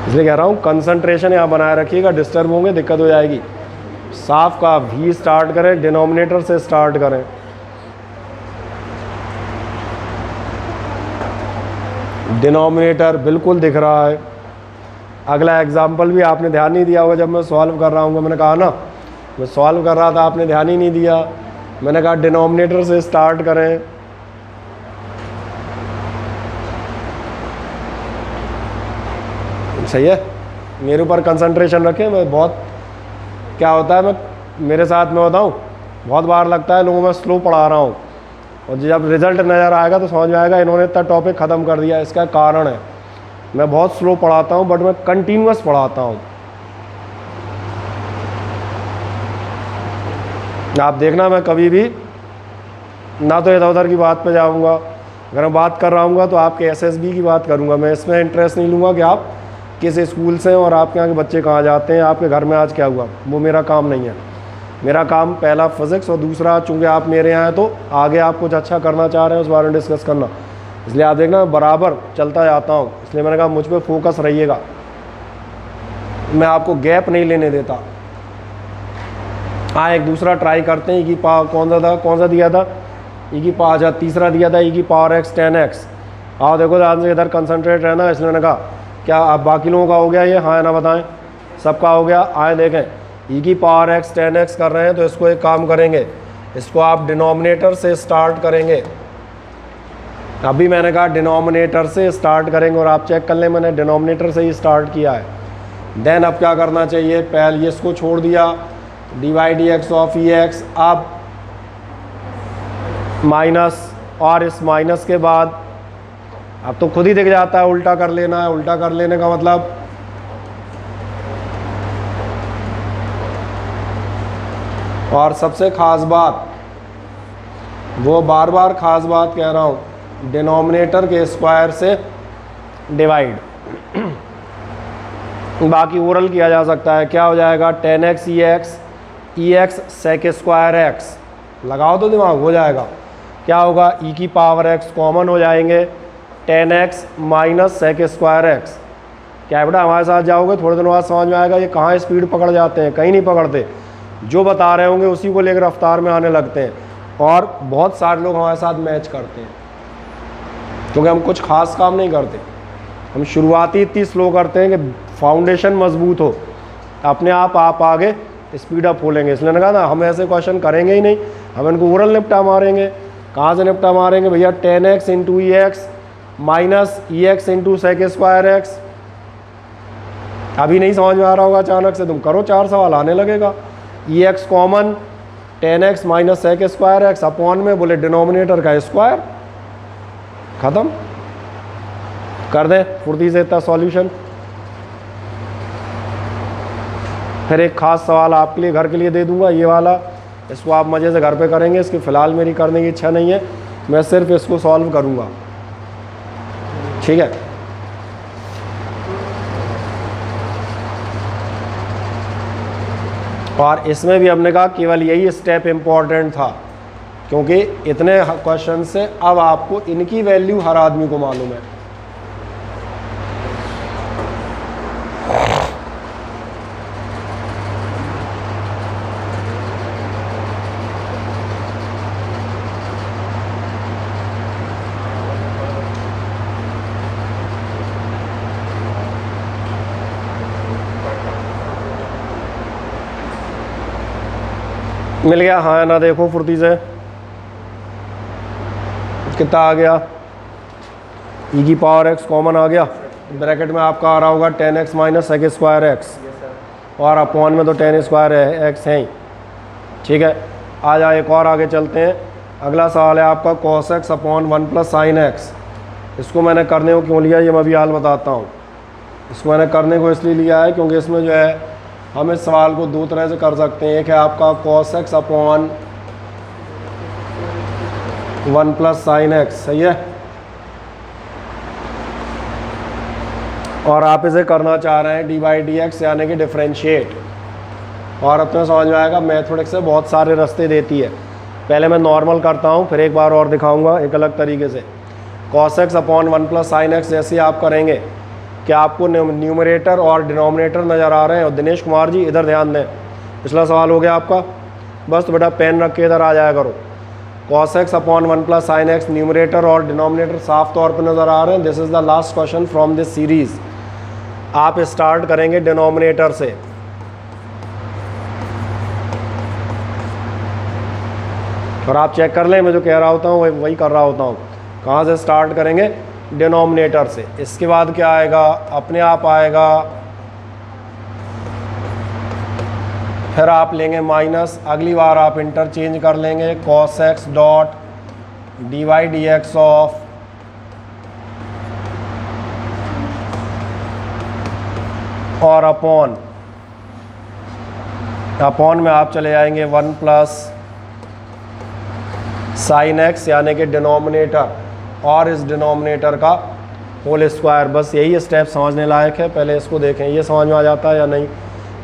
इसलिए कह रहा हूँ कंसंट्रेशन यहाँ बनाए रखिएगा, डिस्टर्ब होंगे दिक्कत हो जाएगी। साफ का वी स्टार्ट करें, डिनोमिनेटर से स्टार्ट करें। डिनोमिनेटर बिल्कुल दिख रहा है। अगला एग्जाम्पल भी आपने ध्यान नहीं दिया होगा, जब मैं सॉल्व कर रहा हूँ, मैंने कहा ना मैं सॉल्व कर रहा था, आपने ध्यान ही नहीं दिया। मैंने कहा डिनोमिनेटर से स्टार्ट करें, सही है, मेरे ऊपर कंसंट्रेशन रखें, मैं बहुत क्या होता है, मैं मेरे साथ में बताऊँ, बहुत बार लगता है लोगों में स्लो पढ़ा रहा हूँ, और जब रिज़ल्ट नज़र आएगा तो समझ में आएगा इन्होंने इतना टॉपिक ख़त्म कर दिया। इसका कारण है मैं बहुत स्लो पढ़ाता हूँ, बट मैं कंटिन्यूअस पढ़ाता हूँ। आप देखना मैं कभी भी ना तो इधर उधर की बात पे जाऊँगा, अगर मैं बात कर रहा हूँ तो आपके एसएसबी की बात करूँगा। मैं इसमें इंटरेस्ट नहीं लूँगा कि आप किस स्कूल से हैं और आपके यहाँ के बच्चे कहाँ जाते हैं, आपके घर में आज क्या हुआ, वो मेरा काम नहीं है। मेरा काम पहला फिज़िक्स, और दूसरा चूँकि आप मेरे यहाँ हैं तो आगे आप कुछ अच्छा करना चाह रहे हैं उस बारे में डिस्कस करना, इसलिए आप देखना मैं बराबर चलता जाता हूँ। इसलिए मैंने कहा मुझ पर फोकस रहिएगा, मैं आपको गैप नहीं लेने देता। हाँ, एक दूसरा ट्राई करते हैं। ई की पावर कौन सा दिया था, ई की पावर, अच्छा तीसरा दिया था ई की पावर x 10x। आओ देखो ध्यान से, इधर कंसंट्रेट रहना। इसलिए मैंने कहा क्या आप बाकी लोगों का हो गया ये, हाँ या ना बताएं, सबका हो गया। आए देखें, ई की पावर x 10x कर रहे हैं तो इसको एक काम करेंगे, इसको आप डिनोमिनेटर से स्टार्ट करेंगे। अभी मैंने कहा डिनोमिनेटर से स्टार्ट करेंगे, और आप चेक कर लें मैंने डिनोमिनेटर से ही स्टार्ट किया है। देन अब क्या करना चाहिए, पहले ये इसको छोड़ दिया, dy/dx ऑफ ex, अब माइनस, और इस माइनस के बाद अब तो खुद ही दिख जाता है, उल्टा कर लेना है। उल्टा कर लेने का मतलब और सबसे ख़ास बात, वो बार बार ख़ास बात कह रहा हूँ, डिनोमिनेटर के स्क्वायर से डिवाइड। बाकी ओरल किया जा सकता है, क्या हो जाएगा 10x ex सेक स्क्वायर x, लगाओ तो दिमाग हो जाएगा। क्या होगा, e की पावर x कॉमन हो जाएंगे, 10x minus sec square x। क्या बेटा हमारे साथ जाओगे, थोड़े दिनों बाद समझ में आएगा ये कहाँ स्पीड पकड़ जाते हैं, कहीं नहीं पकड़ते। जो बता रहे होंगे उसी को लेकर रफ्तार में आने लगते हैं, और बहुत सारे लोग हमारे साथ मैच करते हैं, क्योंकि हम कुछ खास काम नहीं करते। हम शुरुआती इतनी स्लो करते हैं कि फाउंडेशन मजबूत हो, अपने आप आगे स्पीड अप हो लेंगे। इसलिए कहा ना हम ऐसे क्वेश्चन करेंगे ही नहीं, हम इनको ओरल निपटा मारेंगे। कहाँ से निपटा मारेंगे भैया, 10x into ex minus ex into sec square x। अभी नहीं समझ में आ रहा होगा, अचानक से तुम करो 4 सवाल आने लगेगा। ex common, 10x minus sec square x upon में बोले डिनोमिनेटर का स्क्वायर, ख़त्म कर दें फुर्ती से इतना सॉल्यूशन। फिर एक ख़ास सवाल आपके लिए घर के लिए दे दूंगा, ये वाला, इसको आप मज़े से घर पे करेंगे। इसकी फ़िलहाल मेरी करने की इच्छा नहीं है, मैं सिर्फ इसको सॉल्व करूंगा, ठीक है। और इसमें भी हमने कहा केवल यही स्टेप इम्पॉर्टेंट था, क्योंकि इतने क्वेश्चन से अब आपको इनकी वैल्यू हर आदमी को मालूम है। मिल गया, हाँ ना, देखो फुर्ती से कितना आ गया, e की पावर x कॉमन आ गया, ब्रैकेट में आपका आ रहा होगा 10x minus sec square x, और अपॉन में तो 10 स्क्वायर है x है ही, ठीक है। आ जाओ एक और आगे चलते हैं। अगला सवाल है आपका cos x upon 1 plus sign x। इसको मैंने करने को क्यों लिया ये मैं अभी हाल बताता हूँ। इसको मैंने करने को इसलिए लिया है क्योंकि इसमें जो है हम इस सवाल को दो तरह से कर सकते हैं। एक है आपका cos x upon 1 plus sign x, सही है, और आप इसे करना चाह रहे हैं dy/dx यानी कि डिफरेंशिएट। और अब तो समझ में आएगा, मैथमेटिक्स से बहुत सारे रास्ते देती है। पहले मैं नॉर्मल करता हूँ, फिर एक बार और दिखाऊंगा एक अलग तरीके से। cos x upon 1 plus sign x जैसे आप करेंगे कि आपको न्यूमरेटर और डिनोमिनेटर नज़र आ रहे हैं। और दिनेश कुमार जी इधर ध्यान दें, पिछला सवाल हो गया आपका, बस तो बेटा पेन रख के इधर आ जाया करो। cos x upon 1 plus sign x, numerator और डिनोमिनेटर साफ तौर पर नज़र आ रहे हैं। This is the last question from this series. आप स्टार्ट करेंगे डिनोमिनेटर से, और आप चेक कर लें मैं जो कह रहा होता हूँ वही कर रहा होता हूँ। कहाँ से स्टार्ट करेंगे, डिनोमिनेटर से। इसके बाद क्या आएगा, अपने आप आएगा फिर आप लेंगे माइनस, अगली बार आप इंटरचेंज कर लेंगे cos x dot dy dx of और अपॉन में आप चले जाएंगे 1 प्लस साइन एक्स यानी कि डिनोमिनेटर और इस डिनोमिनेटर का होल स्क्वायर। बस यही स्टेप समझने लायक है, पहले इसको देखें ये समझ में आ जाता है या नहीं।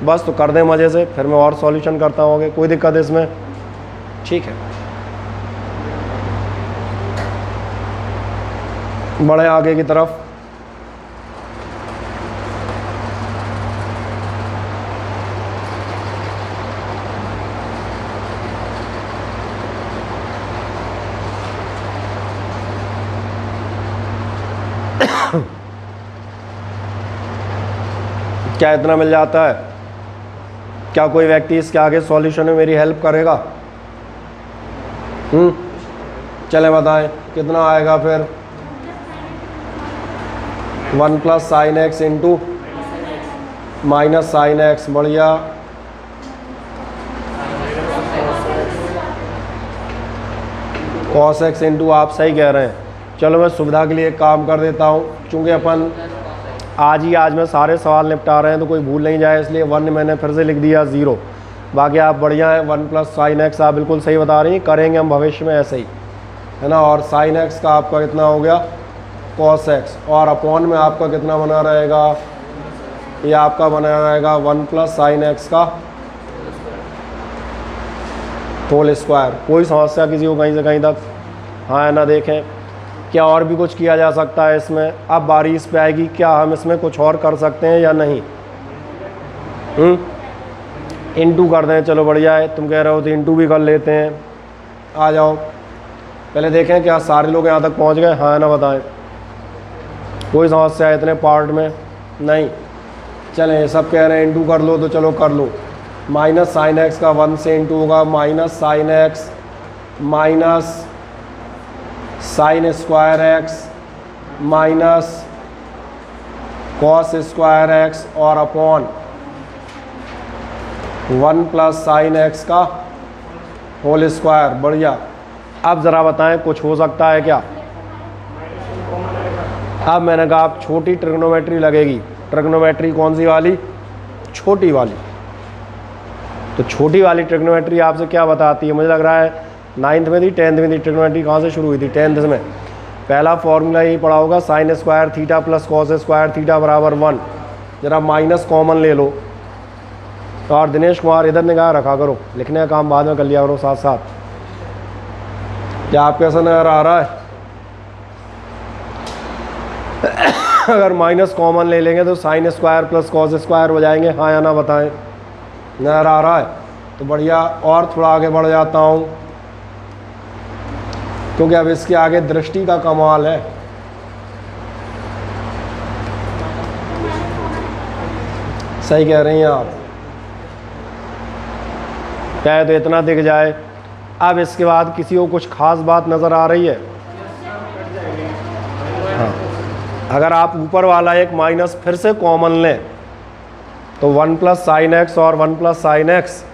बस तो कर दें मज़े से, फिर मैं और सॉल्यूशन करता हूँ। कोई दिक्कत इसमें? ठीक है, बढ़े आगे की तरफ। क्या इतना मिल जाता है? क्या कोई व्यक्ति इसके आगे सॉल्यूशन में मेरी हेल्प करेगा? चले बताएं कितना आएगा फिर? 1 plus sign X into minus sine x, बढ़िया। कॉस एक्स इंटू, आप सही कह रहे हैं। चलो मैं सुविधा के लिए एक काम कर देता हूँ, चूँकि अपन आज में सारे सवाल निपटा रहे हैं तो कोई भूल नहीं जाए, इसलिए 1 मैंने फिर से लिख दिया 0। बाकी आप बढ़िया हैं, 1 प्लस साइन एक्स आप बिल्कुल सही बता रही हैं, करेंगे हम भविष्य में ऐसे ही, है ना। और साइन एक्स का आपका कितना हो गया? कॉस एक्स, और अपॉन में आपका कितना बना रहेगा? ये आपका बना रहेगा 1 प्लस साइन एक्स का होल स्क्वायर। कोई समस्या किसी को कहीं से कहीं तक? हाँ, है ना। देखें क्या और भी कुछ किया जा सकता है इसमें? अब बारी इस पे आएगी, क्या हम इसमें कुछ और कर सकते हैं या नहीं? इंटू कर दें, चलो बढ़िया है, तुम कह रहे हो तो इंटू भी कर लेते हैं। आ जाओ, पहले देखें क्या सारे लोग यहाँ तक पहुँच गए? हाँ ना, बताएं। कोई समस्या है इतने पार्ट में? नहीं। चलें, सब कह रहे हैं इंटू कर लो तो चलो कर लो। माइनस साइन एक्स का 1 से इंटू होगा, minus sine x minus sine square x minus cos square x और अपॉन 1 प्लस साइन एक्स का होल स्क्वायर। बढ़िया। अब ज़रा बताएं कुछ हो सकता है क्या? अब मैंने कहा आप छोटी ट्रिग्नोमेट्री लगेगी। ट्रिग्नोमेट्री कौन सी वाली? छोटी वाली। तो छोटी वाली ट्रिग्नोमेट्री आपसे क्या बताती है? मुझे लग रहा है 9th में थी, 10th में थी। ट्रिग्नोमेट्री कहाँ से शुरू हुई थी? 10th में। पहला फॉर्मूला यही पढ़ा होगा, sine square theta plus cos square theta बराबर 1। जरा माइनस कॉमन ले लो। और दिनेश कुमार इधर निगाह रखा करो, लिखने का काम बाद में कर लिया करो साथ साथ। क्या आपको ऐसा नजर आ रहा है? अगर माइनस कॉमन ले लेंगे तो sine square plus cos square हो जाएंगे। हाँ या ना, बताएं। नजर आ रहा है? तो बढ़िया। और थोड़ा आगे बढ़ जाता हूँ, क्योंकि अब इसके आगे दृष्टि का कमाल है। सही कह रही हैं आप, चाहे तो इतना दिख जाए। अब इसके बाद किसी को कुछ खास बात नज़र आ रही है? हाँ, अगर आप ऊपर वाला एक माइनस फिर से कॉमन लें तो 1 प्लस साइन एक्स और 1 plus sine x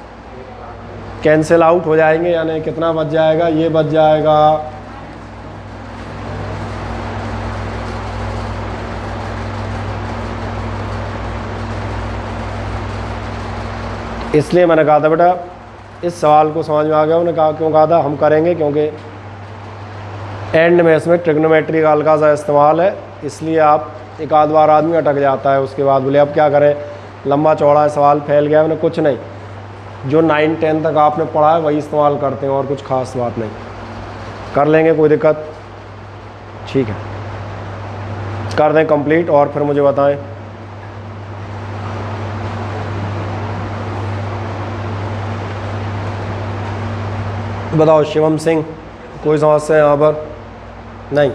cancel out हो जाएंगे, यानी कितना बच जाएगा? ये बच जाएगा इसलिए मैंने कहा था बेटा इस सवाल को समझ में आ गया। उन्होंने कहा क्यों कहा था? हम करेंगे क्योंकि एंड में इसमें ट्रिग्नोमेट्री का हल्का सा इस्तेमाल है, इसलिए आप एक आध बार आदमी अटक जाता है, उसके बाद बोले अब क्या करें, लंबा चौड़ा है सवाल, फैल गया। मैंने कुछ नहीं, जो 9-10 तक आपने पढ़ा है वही इस्तेमाल करते हैं, और कुछ खास बात नहीं। कर लेंगे, कोई दिक्कत? ठीक है, कर दें कंप्लीट और फिर मुझे बताएं। बताओ शिवम सिंह, कोई समस्या है यहाँ पर? नहीं।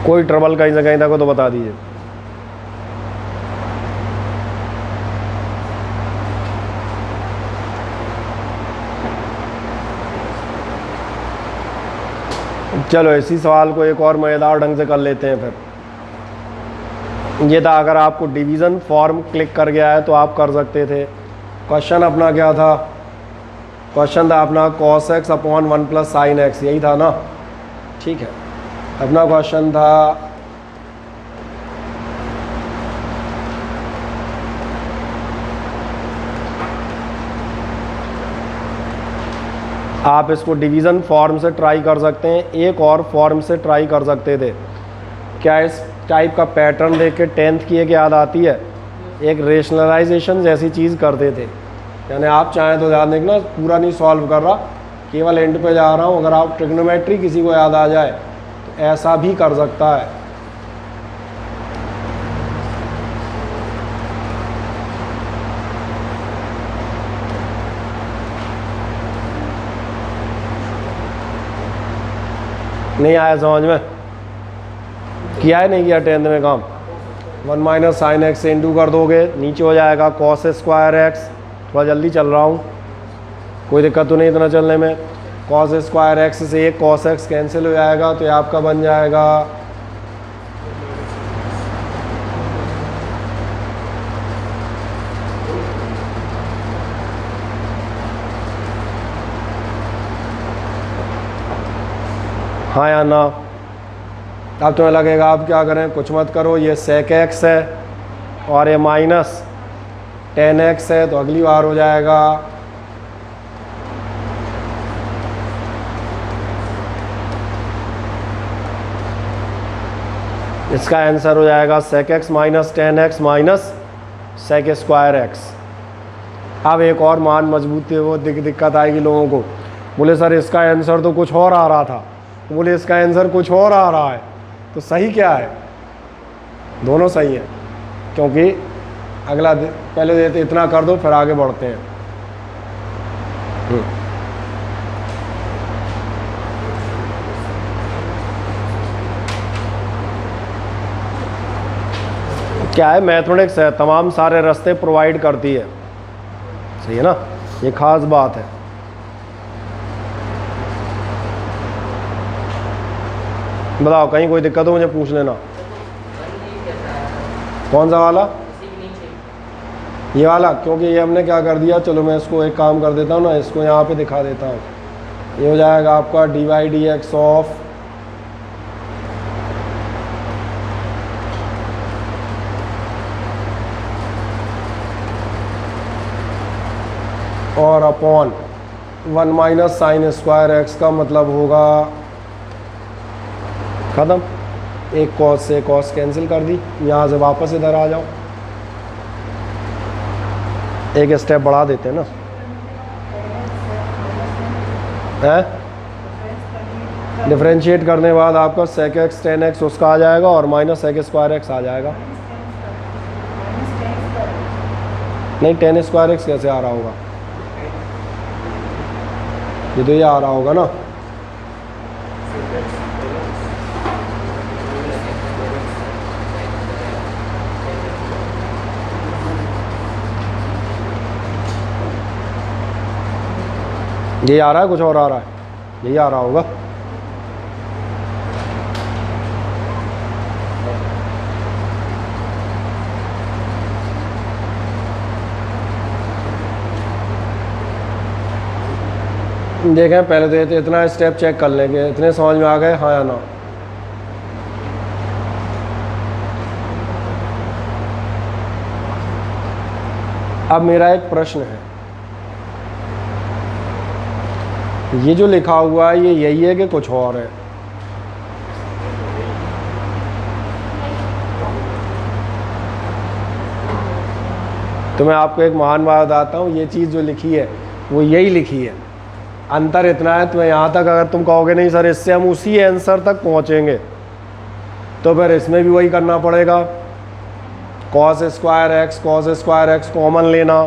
कोई ट्रबल कहीं से कहीं तक हो तो बता दीजिए। चलो इसी सवाल को एक और मज़ेदार ढंग से कर लेते हैं फिर। ये था, अगर आपको डिवीज़न फॉर्म क्लिक कर गया है तो आप कर सकते थे। क्वेश्चन अपना क्या था? क्वेश्चन था अपना cos x upon 1 plus sine x, यही था ना? ठीक है, अपना क्वेश्चन था आप इसको डिवीज़न फॉर्म से ट्राई कर सकते हैं, एक और फॉर्म से ट्राई कर सकते थे। क्या इस टाइप का पैटर्न देख के 10th की एक याद आती है? एक रेशनलाइजेशन जैसी चीज़ करते थे। यानी आप चाहें तो ध्यान देखना, पूरा नहीं सॉल्व कर रहा, केवल एंड पे जा रहा हूँ। अगर आप ट्रिग्नोमेट्री किसी को याद आ जाए तो ऐसा भी कर सकता है। नहीं आया समझ में? किया है नहीं किया 10th में काम? 1 माइनस साइन एक्स से इंटू कर दोगे, नीचे हो जाएगा कॉस स्क्वायर एक्स। थोड़ा जल्दी चल रहा हूँ, कोई दिक्कत तो नहीं इतना चलने में। कॉस स्क्वायर एक्स से एक कॉस एक्स कैंसिल हो जाएगा, तो ये आपका बन जाएगा हाँ या ना? अब तुम्हें लगेगा आप क्या करें, कुछ मत करो, ये सेक एक्स है और ये माइनस 10x है, तो अगली बार हो जाएगा इसका आंसर हो जाएगा sec X minus 10x minus sec square X. अब एक और मान मजबूत थे, वो दिक्कत आएगी लोगों को। बोले सर इसका आंसर तो कुछ और आ रहा था, बोले इसका आंसर कुछ और आ रहा है, तो सही क्या है? दोनों सही है, क्योंकि अगला पहले देते इतना कर दो फिर आगे बढ़ते हैं। क्या है, मैथमेटिक्स है, तमाम सारे रास्ते प्रोवाइड करती है, सही है ना? ये खास बात है। बताओ कहीं कोई दिक्कत हो मुझे पूछ लेना। कौन सा वाला? ये वाला, क्योंकि ये हमने क्या कर दिया, चलो मैं इसको एक काम कर देता हूँ ना, इसको यहाँ पे दिखा देता हूँ। ये हो जाएगा आपका dy/dx ऑफ और upon 1 minus sine square x का मतलब होगा ख़त्म। एक कॉस से कॉस कैंसिल कर दी, यहाँ से वापस इधर आ जाओ, एक स्टेप बढ़ा देते हैं ना, है डिफ्रेंशिएट करने के बाद आपका सेक एक्स 10x उसका आ जाएगा और माइनस सेक स्क्वायर एक्स आ जाएगा। नहीं 10 स्क्वायर एक्स कैसे आ रहा होगा? ये तो ये आ रहा होगा ना, ये आ रहा है, कुछ और आ रहा है? यही आ रहा होगा। देखें पहले तो ये इतना स्टेप चेक कर लेंगे, इतने समझ में आ गए हाँ या ना? अब मेरा एक प्रश्न है, ये जो लिखा हुआ है ये यही है कि कुछ और है? तो मैं आपको एक महान बात बताता हूँ, ये चीज़ जो लिखी है वो यही लिखी है, अंतर इतना है। तो यहाँ तक अगर तुम कहोगे नहीं सर इससे हम उसी आंसर तक पहुँचेंगे, तो फिर इसमें भी वही करना पड़ेगा, कॉस स्क्वायर एक्स कॉमन लेना,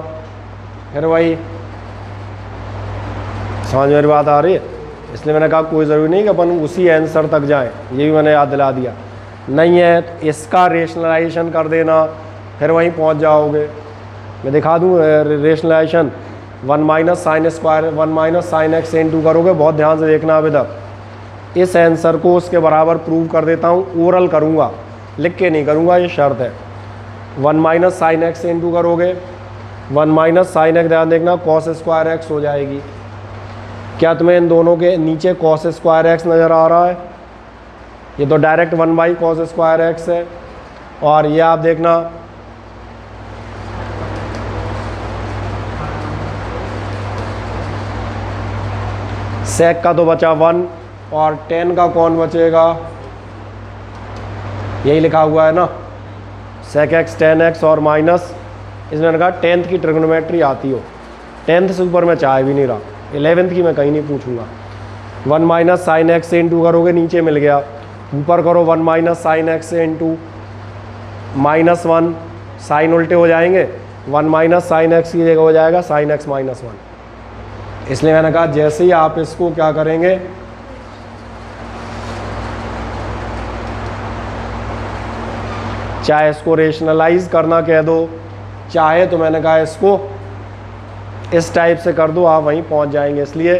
फिर वही। समझ मेरी बात आ रही है? इसलिए मैंने कहा कोई ज़रूरी नहीं कि अपन उसी आंसर तक जाएं, ये भी मैंने याद दिला दिया। नहीं है तो इसका रेशनलाइजेशन कर देना, फिर वहीं पहुंच जाओगे। मैं दिखा दूं rationalisation, 1 minus sine square 1 minus sine X into करोगे, बहुत ध्यान से देखना आप इधर। इस आंसर को उसके बराबर प्रूव कर देता हूँ। ओरल करूँगा, लिख के नहीं करूँगा, ये शर्त है। 1 माइनस साइन एक्स से इंटू करोगे, 1 माइनस साइन एक्स, ध्यान देखना कॉस स्क्वायर एक्स हो जाएगी। क्या तुम्हें इन दोनों के नीचे कॉस स्क्वायर एक्स नज़र आ रहा है? ये तो direct 1 by cos square x है। और ये आप देखना सेक का तो बचा 1 और tan का कौन बचेगा? यही लिखा हुआ है ना, सेक एक्स tan एक्स और माइनस, इसमें मैंने कहा 10th की ट्रिग्नोमेट्री आती हो। 10th से ऊपर मैं चाह भी नहीं रहा, 11th की मैं कहीं नहीं पूछूंगा। 1 माइनस साइन एक्स से इंटू करोगे, नीचे मिल गया, ऊपर करो 1 माइनस साइन एक्स से इंटू -1, साइन उल्टे हो जाएंगे, 1 माइनस साइन एक्स की जगह हो जाएगा साइन एक्स माइनस 1। इसलिए मैंने कहा जैसे ही आप इसको क्या करेंगे, चाहे इसको रेशनलाइज करना कह दो, चाहे तो मैंने कहा इसको इस टाइप से कर दो, आप वहीं पहुंच जाएंगे। इसलिए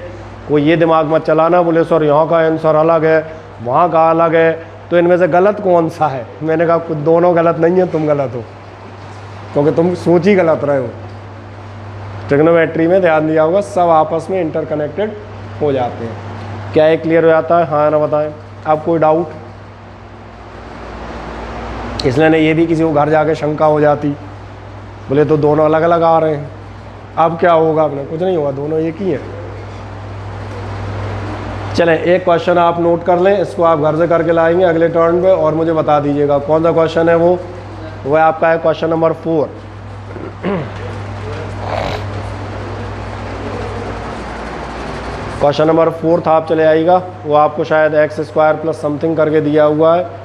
कोई ये दिमाग मत चलाना बोले सर यहाँ का आंसर अलग है, वहाँ का अलग है, तो इनमें से गलत कौन सा है? मैंने कहा कुछ दोनों गलत नहीं है, तुम गलत हो, क्योंकि तुम सोच ही गलत रहे हो। ट्रिग्नोमेट्री में ध्यान दिया होगा, सब आपस में इंटरकनेक्टेड हो जाते हैं। क्या ये क्लियर हो जाता है? हाँ ना बताएं। अब कोई डाउट? इसलिए नहीं ये भी किसी को घर जाके शंका हो जाती, बोले तो दोनों अलग अलग आ रहे हैं, अब क्या होगा? अपने कुछ नहीं होगा, दोनों एक ही हैं। चलें, एक क्वेश्चन आप नोट कर लें, इसको आप घर से करके लाएंगे अगले टर्न पे और मुझे बता दीजिएगा कौन सा क्वेश्चन है। वो आपका है क्वेश्चन नंबर 4। क्वेश्चन नंबर 4 था, आप चले आइएगा। वो आपको शायद एक्स स्क्वायर प्लस समथिंग करके दिया हुआ है।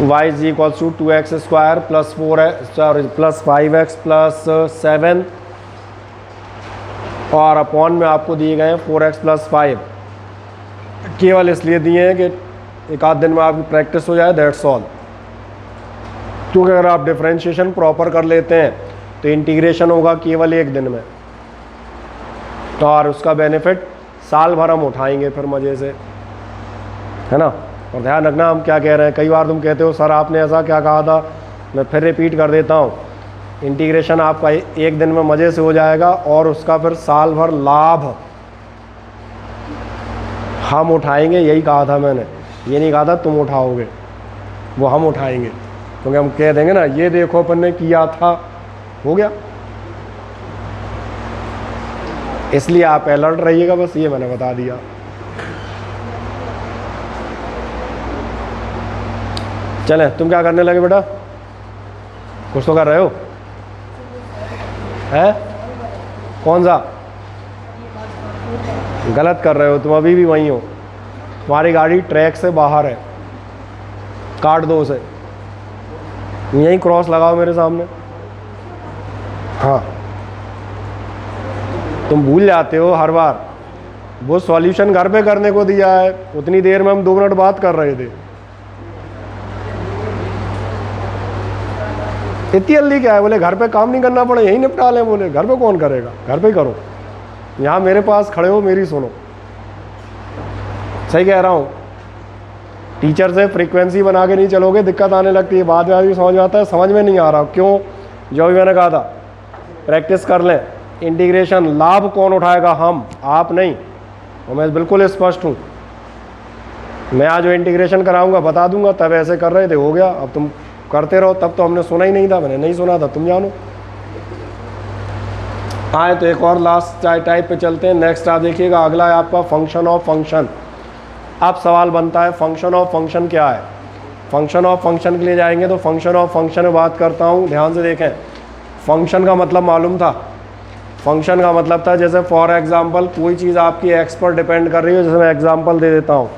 y is equal to 2x square plus 5x plus 7 और अपॉन में आपको दिए गए हैं 4x प्लस 5। केवल इसलिए दिए हैं कि एक आध दिन में आपकी प्रैक्टिस हो जाए, दैट्स ऑल। क्योंकि अगर आप डिफरेंशिएशन प्रॉपर कर लेते हैं तो इंटीग्रेशन होगा केवल एक दिन में, तो और उसका बेनिफिट साल भर हम उठाएंगे फिर मज़े से, है ना। और ध्यान रखना हम क्या कह रहे हैं। कई बार तुम कहते हो सर आपने ऐसा क्या कहा था, मैं फिर रिपीट कर देता हूँ। इंटीग्रेशन आपका एक दिन में मज़े से हो जाएगा और उसका फिर साल भर लाभ हम उठाएंगे, यही कहा था मैंने। ये नहीं कहा था तुम उठाओगे, वो हम उठाएंगे, क्योंकि हम कह देंगे ना ये देखो अपन ने किया था, हो गया। इसलिए आप अलर्ट रहिएगा, बस ये मैंने बता दिया। चले, तुम क्या करने लगे बेटा? कुछ तो कर रहे हो, हैं? कौन सा? गलत कर रहे हो तुम, अभी भी वहीं हो। तुम्हारी गाड़ी ट्रैक से बाहर है, काट दो उसे, यहीं क्रॉस लगाओ मेरे सामने। हाँ, तुम भूल जाते हो हर बार। वो सॉल्यूशन घर पे करने को दिया है, उतनी देर में हम 2 मिनट बात कर रहे थे। इतनी जल्दी क्या है? बोले घर पे काम नहीं करना पड़े, यहीं निपटा लें। बोले घर पे कौन करेगा, घर पे ही करो। यहाँ मेरे पास खड़े हो, मेरी सुनो। सही कह रहा हूँ। टीचर से फ्रीक्वेंसी बना के नहीं चलोगे, दिक्कत आने लगती है। बाद में आदमी समझ में आता है, समझ में नहीं आ रहा क्यों। जो भी मैंने कहा था, प्रैक्टिस कर लें। इंटीग्रेशन लाभ कौन उठाएगा? हम, आप नहीं। और मैं बिल्कुल स्पष्ट हूँ। मैं आज जो इंटीग्रेशन कराऊंगा बता दूंगा, तब ऐसे कर रहे थे, हो गया। अब तुम करते रहो। तब तो हमने सुना ही नहीं था, मैंने नहीं सुना था, तुम जानो। आए तो एक और लास्ट टाइप पे चलते हैं। नेक्स्ट आप देखिएगा, अगला है आपका फंक्शन ऑफ फंक्शन। अब सवाल बनता है फंक्शन ऑफ फंक्शन क्या है। फंक्शन ऑफ फंक्शन के लिए जाएंगे तो फंक्शन ऑफ फंक्शन में बात करता हूँ, ध्यान से देखें। फंक्शन का मतलब मालूम था। फंक्शन का मतलब था जैसे फॉर एग्जांपल कोई चीज़ आपकी एक्स पर डिपेंड कर रही हो। जैसे मैं एग्जांपल दे देता हूँ,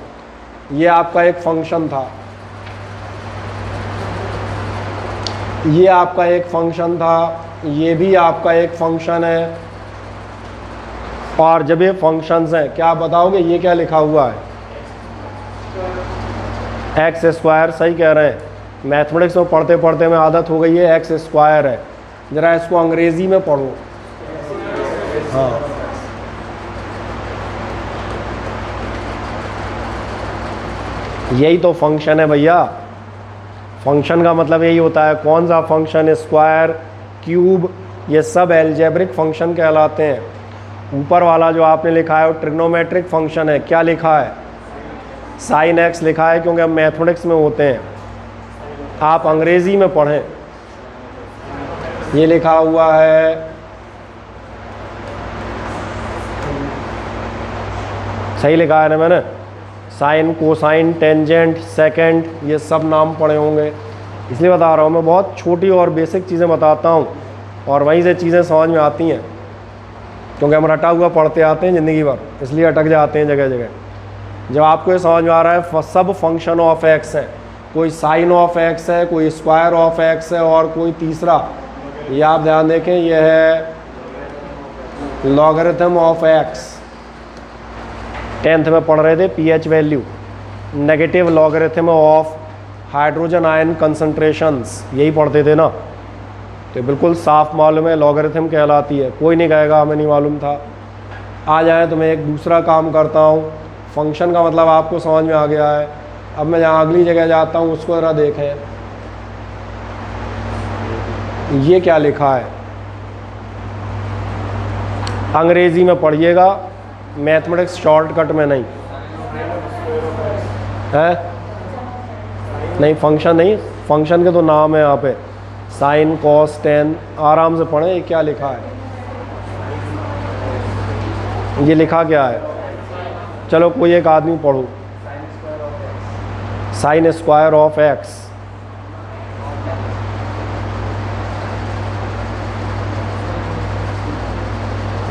ये आपका एक फंक्शन था, ये आपका एक फंक्शन था, ये भी आपका एक फंक्शन है। और जब ये फंक्शंस हैं, क्या आप बताओगे ये क्या लिखा हुआ है? X square. सही कह रहे हैं। मैथमेटिक्स में पढ़ते पढ़ते में आदत हो गई है, एक्स स्क्वायर है। ज़रा इसको अंग्रेज़ी में पढ़ो। हाँ, यही तो फंक्शन है भैया। फंक्शन का मतलब यही होता है। कौन सा फंक्शन? स्क्वायर, क्यूब, ये सब एल्जेब्रिक फंक्शन कहलाते हैं। ऊपर वाला जो आपने लिखा है वो ट्रिग्नोमेट्रिक फंक्शन है। क्या लिखा है? साइन एक्स लिखा है, क्योंकि हम मैथमेटिक्स में होते हैं। आप अंग्रेज़ी में पढ़ें, ये लिखा हुआ है, सही लिखा है ना मैंने? साइन, कोसाइन, टेंजेंट, सेकेंड, ये सब नाम पढ़े होंगे, इसलिए बता रहा हूँ। मैं बहुत छोटी और बेसिक चीज़ें बताता हूँ और वहीं से चीज़ें समझ में आती हैं, क्योंकि हम रटा हुआ पढ़ते आते हैं ज़िंदगी भर, इसलिए अटक जाते हैं जगह जगह। जब आपको ये समझ में आ रहा है सब फंक्शन ऑफ एक्स है, कोई साइन ऑफ एक्स है, कोई स्क्वायर ऑफ एक्स है, और कोई तीसरा, ये आप ध्यान देखें, ये है लॉगरिथम ऑफ एक्स। 10th में पढ़ रहे थे pH value, negative logarithm of hydrogen ion concentrations, यही पढ़ते थे ना। तो बिल्कुल साफ मालूम है, लॉगरिथम कहलाती है। कोई नहीं कहेगा हमें नहीं मालूम था। आ जाए तो मैं एक दूसरा काम करता हूँ। फंक्शन का मतलब आपको समझ में आ गया है। अब मैं जहाँ अगली जगह जाता हूँ उसको ज़रा देखें, ये क्या लिखा है? अंग्रेज़ी में पढ़िएगा, मैथमेटिक्स शॉर्टकट में नहीं है। नहीं, फंक्शन नहीं, फंक्शन के तो नाम है यहाँ पे, साइन, कॉस, टेन, आराम से पढ़ें। ये क्या लिखा है? ये लिखा क्या है? चलो कोई एक आदमी पढ़ो। Sine square of x.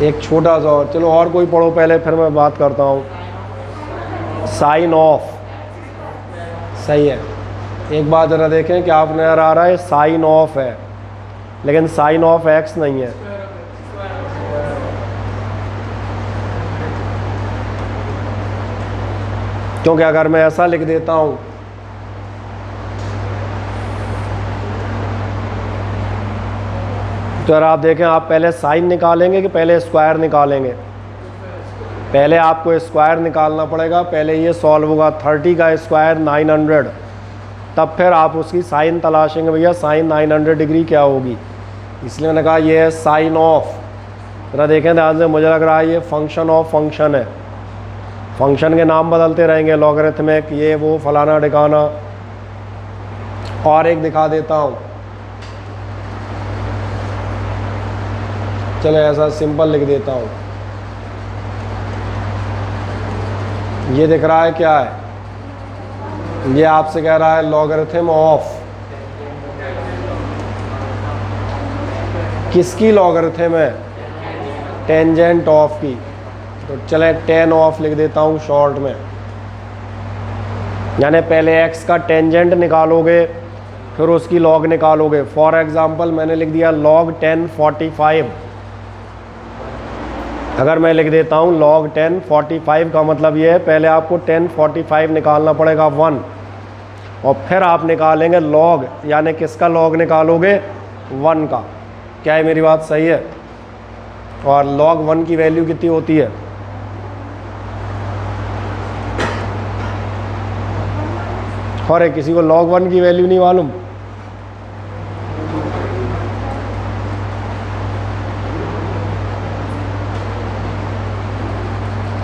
एक छोटा सा और, चलो और कोई पढ़ो पहले, फिर मैं बात करता हूँ। साइन ऑफ, सही है। एक बात ज़रा देखें कि आप नज़र आ रहा है साइन ऑफ है, लेकिन साइन ऑफ एक्स नहीं है। क्योंकि अगर मैं ऐसा लिख देता हूँ, तो अगर आप देखें, आप पहले साइन निकालेंगे कि पहले स्क्वायर निकालेंगे? पहले आपको स्क्वायर निकालना पड़ेगा। पहले ये सॉल्व होगा, 30 का स्क्वायर 900, तब फिर आप उसकी साइन तलाशेंगे, भैया साइन 900 डिग्री क्या होगी। इसलिए मैंने कहा ये है साइन ऑफ। जरा देखें ध्यान से, मुझे लग रहा है ये फंक्शन ऑफ फंक्शन है। फंक्शन के नाम बदलते रहेंगे, लॉगरिथमिक, ये वो फलाना ठिकाना। और एक दिखा देता हूँ, चलो ऐसा सिंपल लिख देता हूँ। ये दिख रहा है क्या है? ये आपसे कह रहा है लॉगरिथम ऑफ, किसकी लॉगरिथम है? टेंजेंट ऑफ की। तो चले 10 ऑफ लिख देता हूँ शॉर्ट में। यानी पहले x का टेंजेंट निकालोगे, फिर उसकी लॉग निकालोगे। फॉर एग्जांपल मैंने लिख दिया log 1045। अगर मैं लिख देता हूँ log 1045 का मतलब ये है, पहले आपको 1045 निकालना पड़ेगा 1, और फिर आप निकालेंगे log, यानी किसका log निकालोगे? 1 का। क्या है मेरी बात सही है? और log 1 की वैल्यू कितनी होती है? और किसी को log 1 की वैल्यू नहीं मालूम?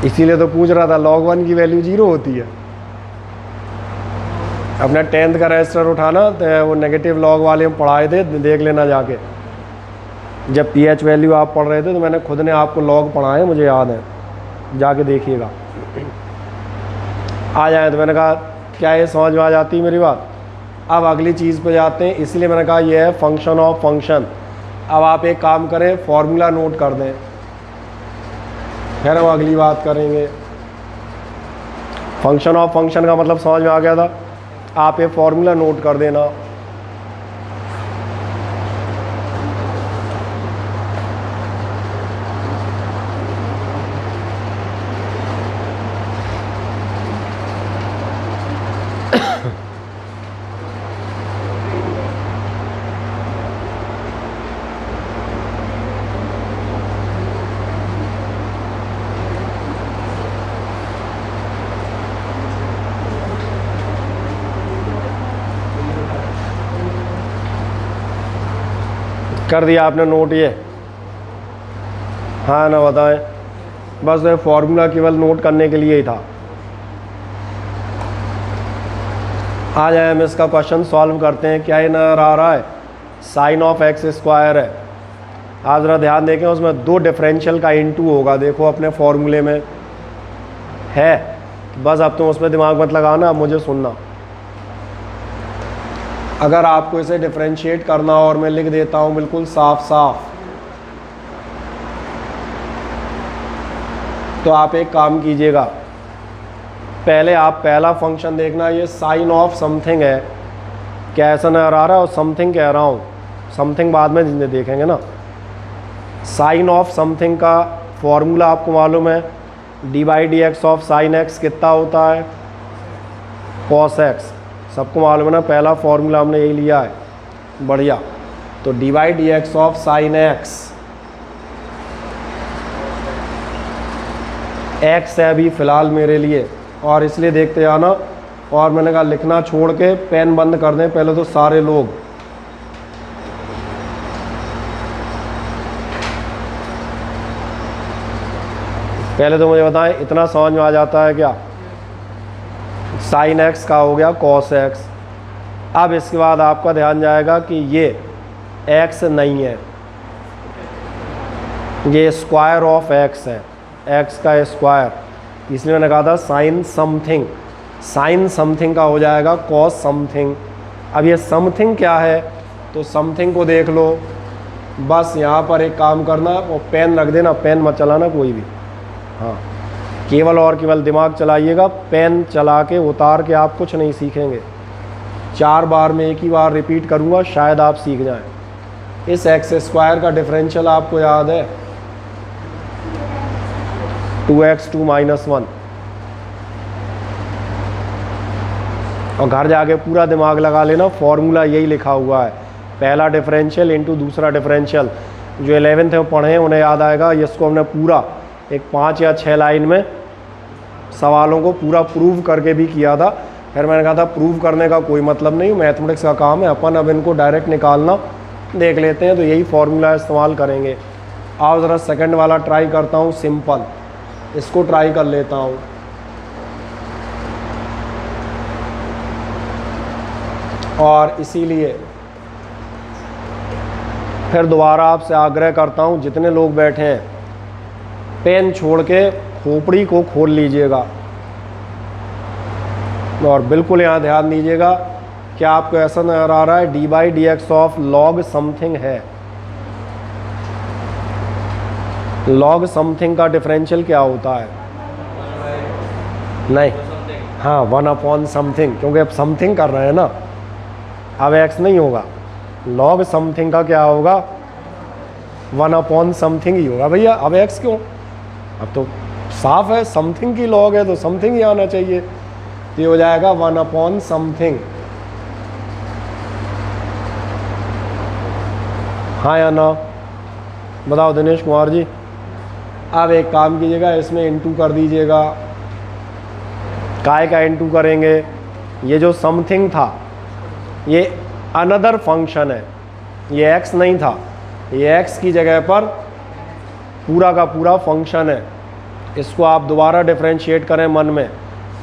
इसीलिए तो पूछ रहा था, log 1 की वैल्यू 0 होती है। अपना 10th का रजिस्टर उठाना, तो वो नेगेटिव लॉग वाले हम पढ़ाए थे, देख लेना जाके। जब पीएच वैल्यू आप पढ़ रहे थे तो मैंने खुद ने आपको लॉग पढ़ाए, मुझे याद है, जाके देखिएगा। आ जाए तो मैंने कहा क्या ये समझ में आ जाती है मेरी बात? अब अगली चीज़ पे जाते हैं, इसलिए मैंने कहा ये है फंक्शन ऑफ फंक्शन। अब आप एक काम करें, फॉर्मूला नोट कर दें, फिर हम अगली बात करेंगे। फंक्शन ऑफ फंक्शन का मतलब समझ में आ गया था? आप ये फॉर्मूला नोट कर देना। कर दिया आपने नोट ये? हाँ ना, बताएं। बस ये फॉर्मूला केवल नोट करने के लिए ही था। आ जाए हम इसका क्वेश्चन सॉल्व करते हैं। क्या ये नज़र आ रहा है? साइन ऑफ एक्स स्क्वायर है। आप ज़रा ध्यान देखें, उसमें 2 डिफरेंशियल का इनटू होगा, देखो अपने फॉर्मूले में है। बस अब तुम उस पर दिमाग मत लगाना, अब मुझे सुनना। अगर आपको इसे डिफरेंशिएट करना और मैं लिख देता हूँ बिल्कुल साफ साफ, तो आप एक काम कीजिएगा, पहले आप पहला फंक्शन देखना, ये साइन ऑफ समथिंग है। क्या ऐसा नजर आ रहा है? और समथिंग कह रहा हूँ, समथिंग बाद में जिन्हें देखेंगे ना। साइन ऑफ समथिंग का फॉर्मूला आपको मालूम है, D by D x of sine x कितना होता है? Cos x. सबको मालूम है ना, पहला फॉर्मूला हमने यही लिया है। बढ़िया। तो D by D x of sine x, x है अभी फ़िलहाल मेरे लिए, और इसलिए देखते जाना। और मैंने कहा लिखना छोड़ के पेन बंद कर दें पहले तो सारे लोग। पहले तो मुझे बताएं, इतना समझ में आ जाता है क्या? साइन एक्स का हो गया कॉस एक्स। अब इसके बाद आपका ध्यान जाएगा कि ये एक्स नहीं है, ये स्क्वायर ऑफ एक्स है, एक्स का स्क्वायर। इसलिए मैंने कहा था साइन समथिंग, साइन समथिंग का हो जाएगा कॉस समथिंग। अब ये समथिंग क्या है? तो समथिंग को देख लो। बस यहाँ पर एक काम करना, वो पेन रख देना, पेन मत चलाना कोई भी। हाँ, केवल और केवल दिमाग चलाइएगा, पेन चला के उतार के आप कुछ नहीं सीखेंगे। 4 बार में एक ही बार रिपीट करूँगा, शायद आप सीख जाएं। इस एक्स स्क्वायर का डिफरेंशियल आपको याद है? 2x2 - 1। और घर जाके पूरा दिमाग लगा लेना, फॉर्मूला यही लिखा हुआ है, पहला डिफरेंशियल इंटू दूसरा डिफरेंशियल। जो 11th में पढ़े हैं उन्हें याद आएगा। इसको हमने पूरा एक 5 या 6 लाइन में सवालों को पूरा प्रूव करके भी किया था। फिर मैंने कहा था प्रूव करने का कोई मतलब नहीं, मैथमेटिक्स का काम है, अपन अब इनको डायरेक्ट निकालना देख लेते हैं। तो यही फॉर्मूला इस्तेमाल करेंगे। आओ ज़रा सेकंड वाला ट्राई करता हूँ, सिंपल, इसको ट्राई कर लेता हूँ। और इसीलिए फिर दोबारा आपसे आग्रह करता हूँ, जितने लोग बैठे हैं पेन छोड़ के खोपड़ी को खोल लीजिएगा और बिल्कुल यहाँ ध्यान दीजिएगा। क्या आपको ऐसा नजर आ रहा है? D by D x of log something है। लॉग समथिंग का डिफरेंशियल क्या होता है? नहीं, हाँ, 1 समथिंग, क्योंकि अब समथिंग कर रहे हैं ना, अब एक्स नहीं होगा। लॉग समथिंग का क्या होगा? 1 समथिंग ही होगा भैया। अब एक्स क्यों? अब तो साफ है, समथिंग की लॉग है तो समथिंग ही आना चाहिए। तो ये हो जाएगा 1 समथिंग। हाँ या ना? बताओ दिनेश कुमार जी। अब एक काम कीजिएगा, इसमें इंटू कर दीजिएगा। काय का इंटू करेंगे? ये जो समथिंग था ये अनदर फंक्शन है, ये एक्स नहीं था, ये एक्स की जगह पर पूरा का पूरा फंक्शन है। इसको आप दोबारा डिफरेंशिएट करें मन में।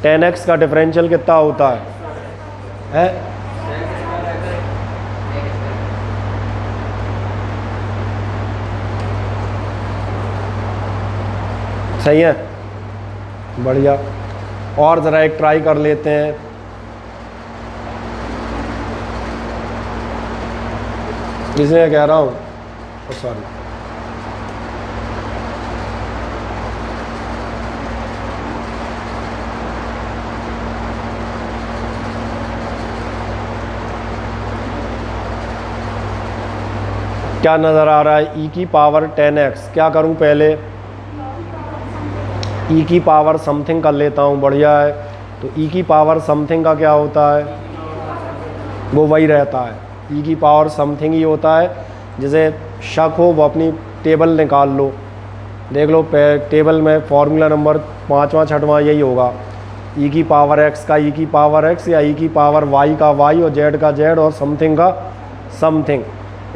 10x का डिफरेंशियल कितना होता है? सही है, बढ़िया। और ज़रा एक ट्राई कर लेते हैं। इसलिए कह रहा हूँ, सॉरी, क्या नज़र आ रहा है? e की पावर 10x। क्या करूं? पहले e की पावर समथिंग कर लेता हूं। बढ़िया है। तो e की पावर समथिंग का क्या होता है? वो वही रहता है, e की पावर समथिंग ही होता है। जिसे शक हो वो अपनी टेबल निकाल लो, देख लो टेबल में फॉर्मूला नंबर 5वां 6वां यही होगा। e की पावर x का e की पावर x, या e की पावर y का y, और z का z, और समथिंग का समथिंग।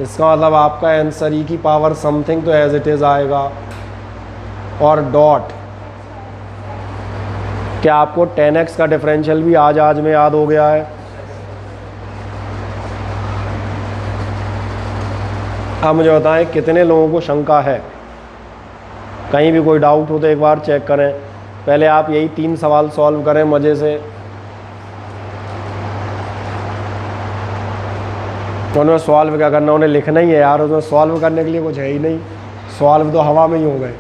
इसका मतलब आपका आंसर ई की पावर समथिंग तो एज इट इज़ आएगा। और डॉट, क्या आपको 10x का डिफरेंशियल भी आज में याद हो गया है? अब मुझे बताएं कितने लोगों को शंका है, कहीं भी कोई डाउट हो तो एक बार चेक करें। पहले आप यही 3 सवाल सॉल्व करें मज़े से, तो उन्हें सॉल्व क्या करना, उन्हें लिखना ही है यार, उसमें सॉल्व करने के लिए कुछ है ही नहीं, सॉल्व तो हवा में ही हो गए।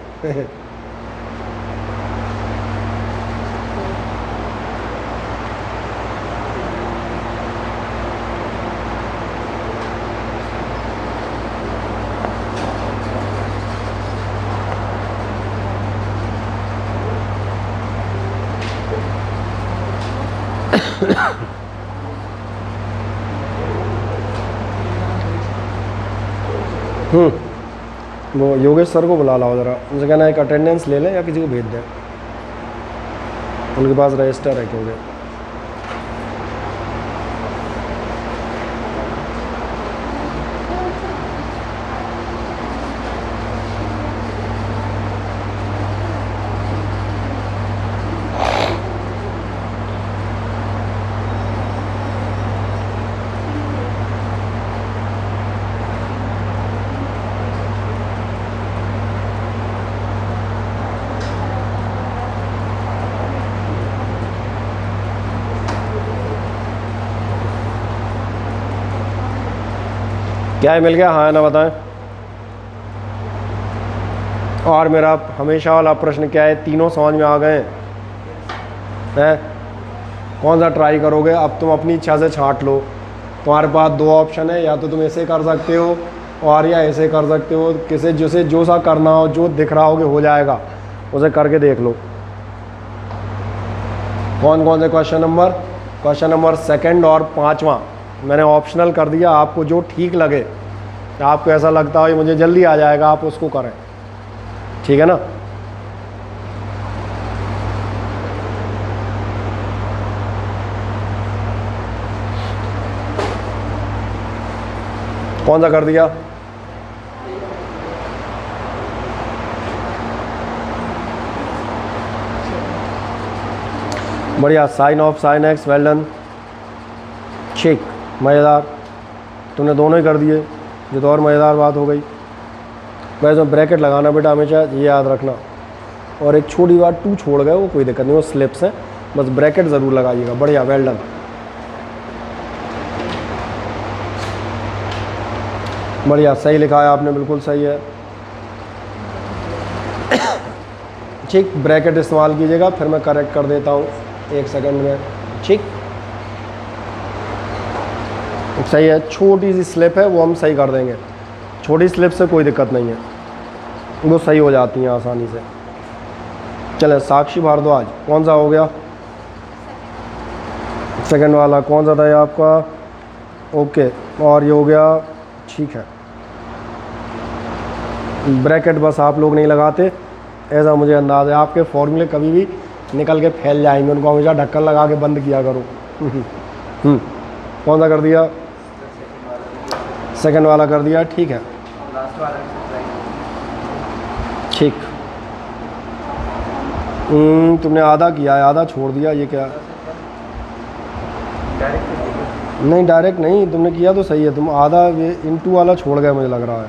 वो योगेश सर को बुला लाओ ज़रा, उनसे कहना एक अटेंडेंस ले लें या किसी को भेज दें, उनके पास रजिस्टर है क्योंकि। क्या है, मिल गया? हाँ ना बताएं। और मेरा हमेशा वाला प्रश्न क्या है, तीनों समझ में आ गए हैं? कौन सा ट्राई करोगे? अब तुम अपनी इच्छा से छांट लो, तुम्हारे पास 2 ऑप्शन है, या तो तुम ऐसे कर सकते हो और या ऐसे कर सकते हो, किसे जिसे जो सा करना हो, जो दिख रहा हो कि हो जाएगा उसे करके देख लो। कौन कौन से क्वेश्चन नंबर 2 और 5वां मैंने ऑप्शनल कर दिया, आपको जो ठीक लगे, आपको ऐसा लगता है मुझे जल्दी आ जाएगा, आप उसको करें, ठीक है ना? कौन सा कर दिया? बढ़िया, sine of sine X, well done, ठीक, मज़ेदार। तुमने दोनों ही कर दिए, ये तो और मज़ेदार बात हो गई। वैसे ब्रैकेट लगाना बेटा हमेशा, ये याद रखना। और एक छोटी बात 2 छोड़ गए, वो कोई दिक्कत नहीं, वो स्लिप्स हैं, बस ब्रैकेट ज़रूर लगाइएगा। बढ़िया, वेल डन। बढ़िया, सही लिखा है आपने, बिल्कुल सही है। ठीक, ब्रैकेट इस्तेमाल कीजिएगा, फिर मैं करेक्ट कर देता हूँ 1 सेकंड में। ठीक, सही है। छोटी सी स्लिप है वो हम सही कर देंगे, छोटी स्लिप से कोई दिक्कत नहीं है, वो सही हो जाती हैं आसानी से। चलें, साक्षी भारद्वाज कौन सा हो गया? सेकंड वाला कौन सा था ये आपका? ओके, और ये हो गया, ठीक है। ब्रैकेट बस आप लोग नहीं लगाते, ऐसा मुझे अंदाज़ है। आपके फॉर्मूले कभी भी निकल के फैल जाएंगे, उनको हमेशा ढक्कन लगा के बंद किया करो। कौन सा कर दिया? सेकंड वाला कर दिया, ठीक है, ठीक। तुमने आधा किया है, आधा छोड़ दिया, ये क्या? नहीं, डायरेक्ट नहीं, तुमने किया तो सही है, तुम आधा ये इनटू वाला छोड़ गए मुझे लग रहा है।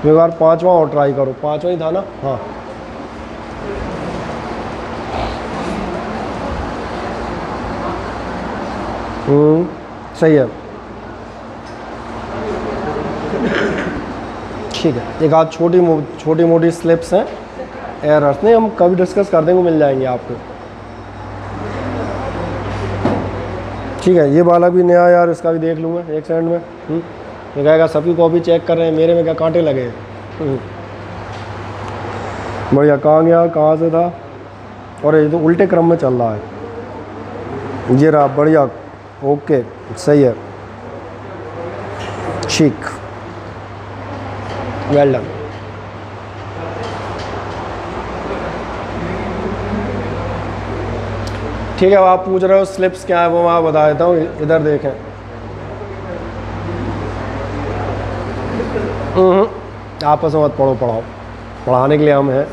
तो एक बार 5वां और ट्राई करो, 5वां ही था ना? हाँ, सही है, ठीक है। एक आध छोटी मोटी स्लिप्स हैं, एरर्स नहीं, हम कभी डिस्कस कर देंगे, मिल जाएंगे आपको। ठीक है, ये वाला भी नया यार, इसका भी देख लूँगा 1 सेकंड में। ये कहेगा सबकी कॉपी चेक कर रहे हैं, मेरे में क्या कांटे लगे हैं। बढ़िया, कहाँ गया, कहाँ से था? और ये तो उल्टे क्रम में चल रहा है, ये रहा। बढ़िया, ओके, सही है, ठीक, वेल डन। ठीक है, अब आप पूछ रहे हो स्लिप्स क्या है, वो मैं बता देता हूँ। इधर देखें, आपस में मत पढ़ो, पढ़ाओ, पढ़ाने के लिए हम हैं।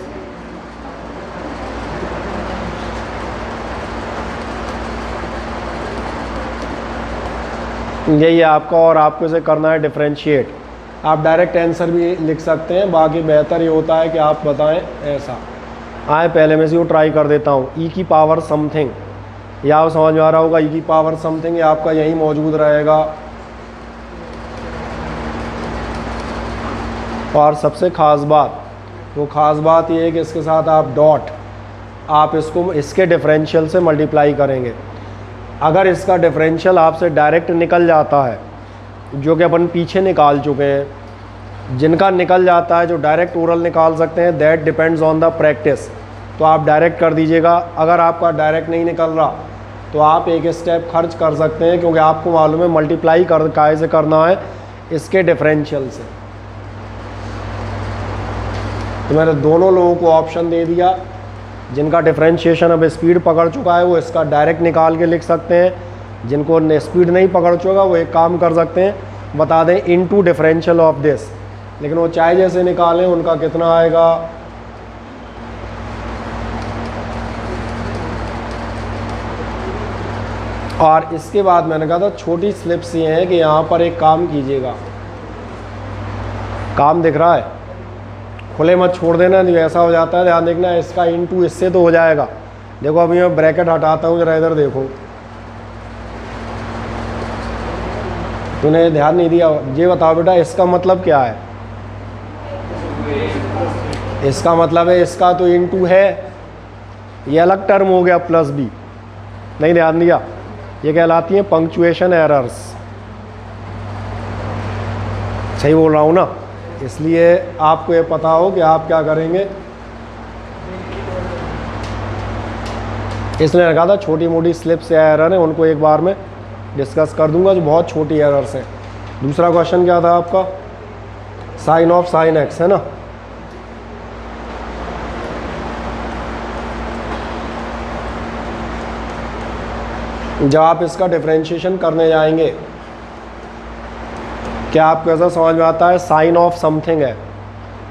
यही है आपका, और आपको इसे करना है डिफरेंशिएट। आप डायरेक्ट आंसर भी लिख सकते हैं, बाकी बेहतर ये होता है कि आप बताएं ऐसा। आए पहले मैं इसी को ट्राई कर देता हूँ। ई की पावर समथिंग, या आप समझ में आ रहा होगा, ई की पावर समथिंग ये आपका यही मौजूद रहेगा। और सबसे ख़ास बात, वो ख़ास बात ये है कि इसके साथ आप डॉट, आप इसको इसके डिफरेंशियल से मल्टीप्लाई करेंगे। अगर इसका डिफरेंशियल आपसे डायरेक्ट निकल जाता है, जो कि अपन पीछे निकाल चुके हैं, जिनका निकल जाता है जो डायरेक्ट ओरल निकाल सकते हैं, that depends on the practice, तो आप डायरेक्ट कर दीजिएगा। अगर आपका डायरेक्ट नहीं निकल रहा तो आप एक स्टेप खर्च कर सकते हैं, क्योंकि आपको मालूम है मल्टीप्लाई काहे से करना है, इसके डिफरेंशियल से। तो मैंने दोनों लोगों को ऑप्शन दे दिया, जिनका डिफरेंशिएशन अब स्पीड पकड़ चुका है वो इसका डायरेक्ट निकाल के लिख सकते हैं। जिनको स्पीड नहीं पकड़ चुका वो एक काम कर सकते हैं, बता दें इनटू डिफरेंशियल ऑफ दिस, लेकिन वो चाहे जैसे निकालें उनका कितना आएगा। और इसके बाद मैंने कहा था छोटी स्लिप्स ये हैं कि यहाँ पर एक काम कीजिएगा, काम दिख रहा है, खुले मत छोड़ देना, नहीं ऐसा हो जाता है, ध्यान देखना। इसका इनटू इससे तो हो जाएगा। देखो अभी मैं ब्रैकेट हटाता हूँ, जरा इधर देखो, तूने ध्यान नहीं दिया। ये बताओ बेटा इसका मतलब क्या है? इसका मतलब है इसका तो इनटू है, ये अलग टर्म हो गया प्लस बी, नहीं ध्यान दिया। ये कहलाती हैं पंक्चुएशन एरर्स, सही बोल रहा हूँ ना? इसलिए आपको ये पता हो कि आप क्या करेंगे। इसलिए रखा था छोटी मोटी स्लिप्स या एरर हैं उनको एक बार में डिस्कस कर दूंगा, जो बहुत छोटी एरर्स हैं। दूसरा क्वेश्चन क्या था आपका? साइन ऑफ साइन एक्स, है ना? जब आप इसका डिफरेंशिएशन करने जाएंगे, क्या आपको ऐसा समझ में आता है साइन ऑफ समथिंग है,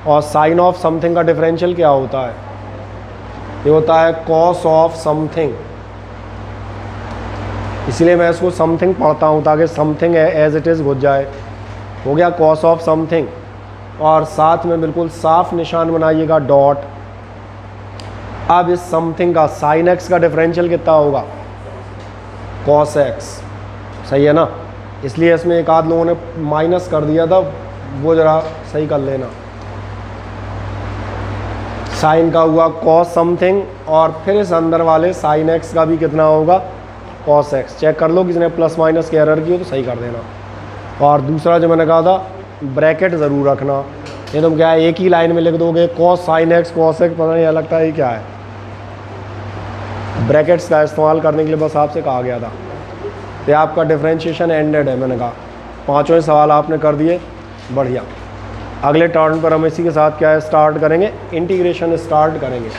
और साइन ऑफ समथिंग का डिफरेंशियल क्या होता है? ये होता है कॉस ऑफ समथिंग। इसलिए मैं इसको समथिंग पढ़ता हूँ ताकि समथिंग है एज इट इज़ घुस जाए। हो गया कॉस ऑफ समथिंग, और साथ में बिल्कुल साफ निशान बनाइएगा डॉट। अब इस समथिंग का साइन एक्स का डिफरेंशियल कितना होगा? कॉस एक्स, सही है ना? इसलिए इसमें एक आध लोगों ने माइनस कर दिया था, वो ज़रा सही कर लेना। साइन का हुआ कॉस समथिंग, और फिर इस अंदर वाले साइन एक्स का भी कितना होगा? Cos x. चेक कर लो, किसने प्लस माइनस की एरर की हो तो सही कर देना। और दूसरा जो मैंने कहा था, ब्रैकेट ज़रूर रखना, ये तुम क्या है एक ही लाइन में लिख दोगे cos sine x cos x, पता नहीं लगता है ये क्या है। ब्रैकेट्स का इस्तेमाल करने के लिए बस आपसे कहा गया था। तो आपका डिफरेंशिएशन एंडेड है, मैंने कहा। पांचों सवाल आपने कर दिए, बढ़िया। अगले टर्न पर हम इसी के साथ क्या है स्टार्ट करेंगे, इंटीग्रेशन स्टार्ट करेंगे।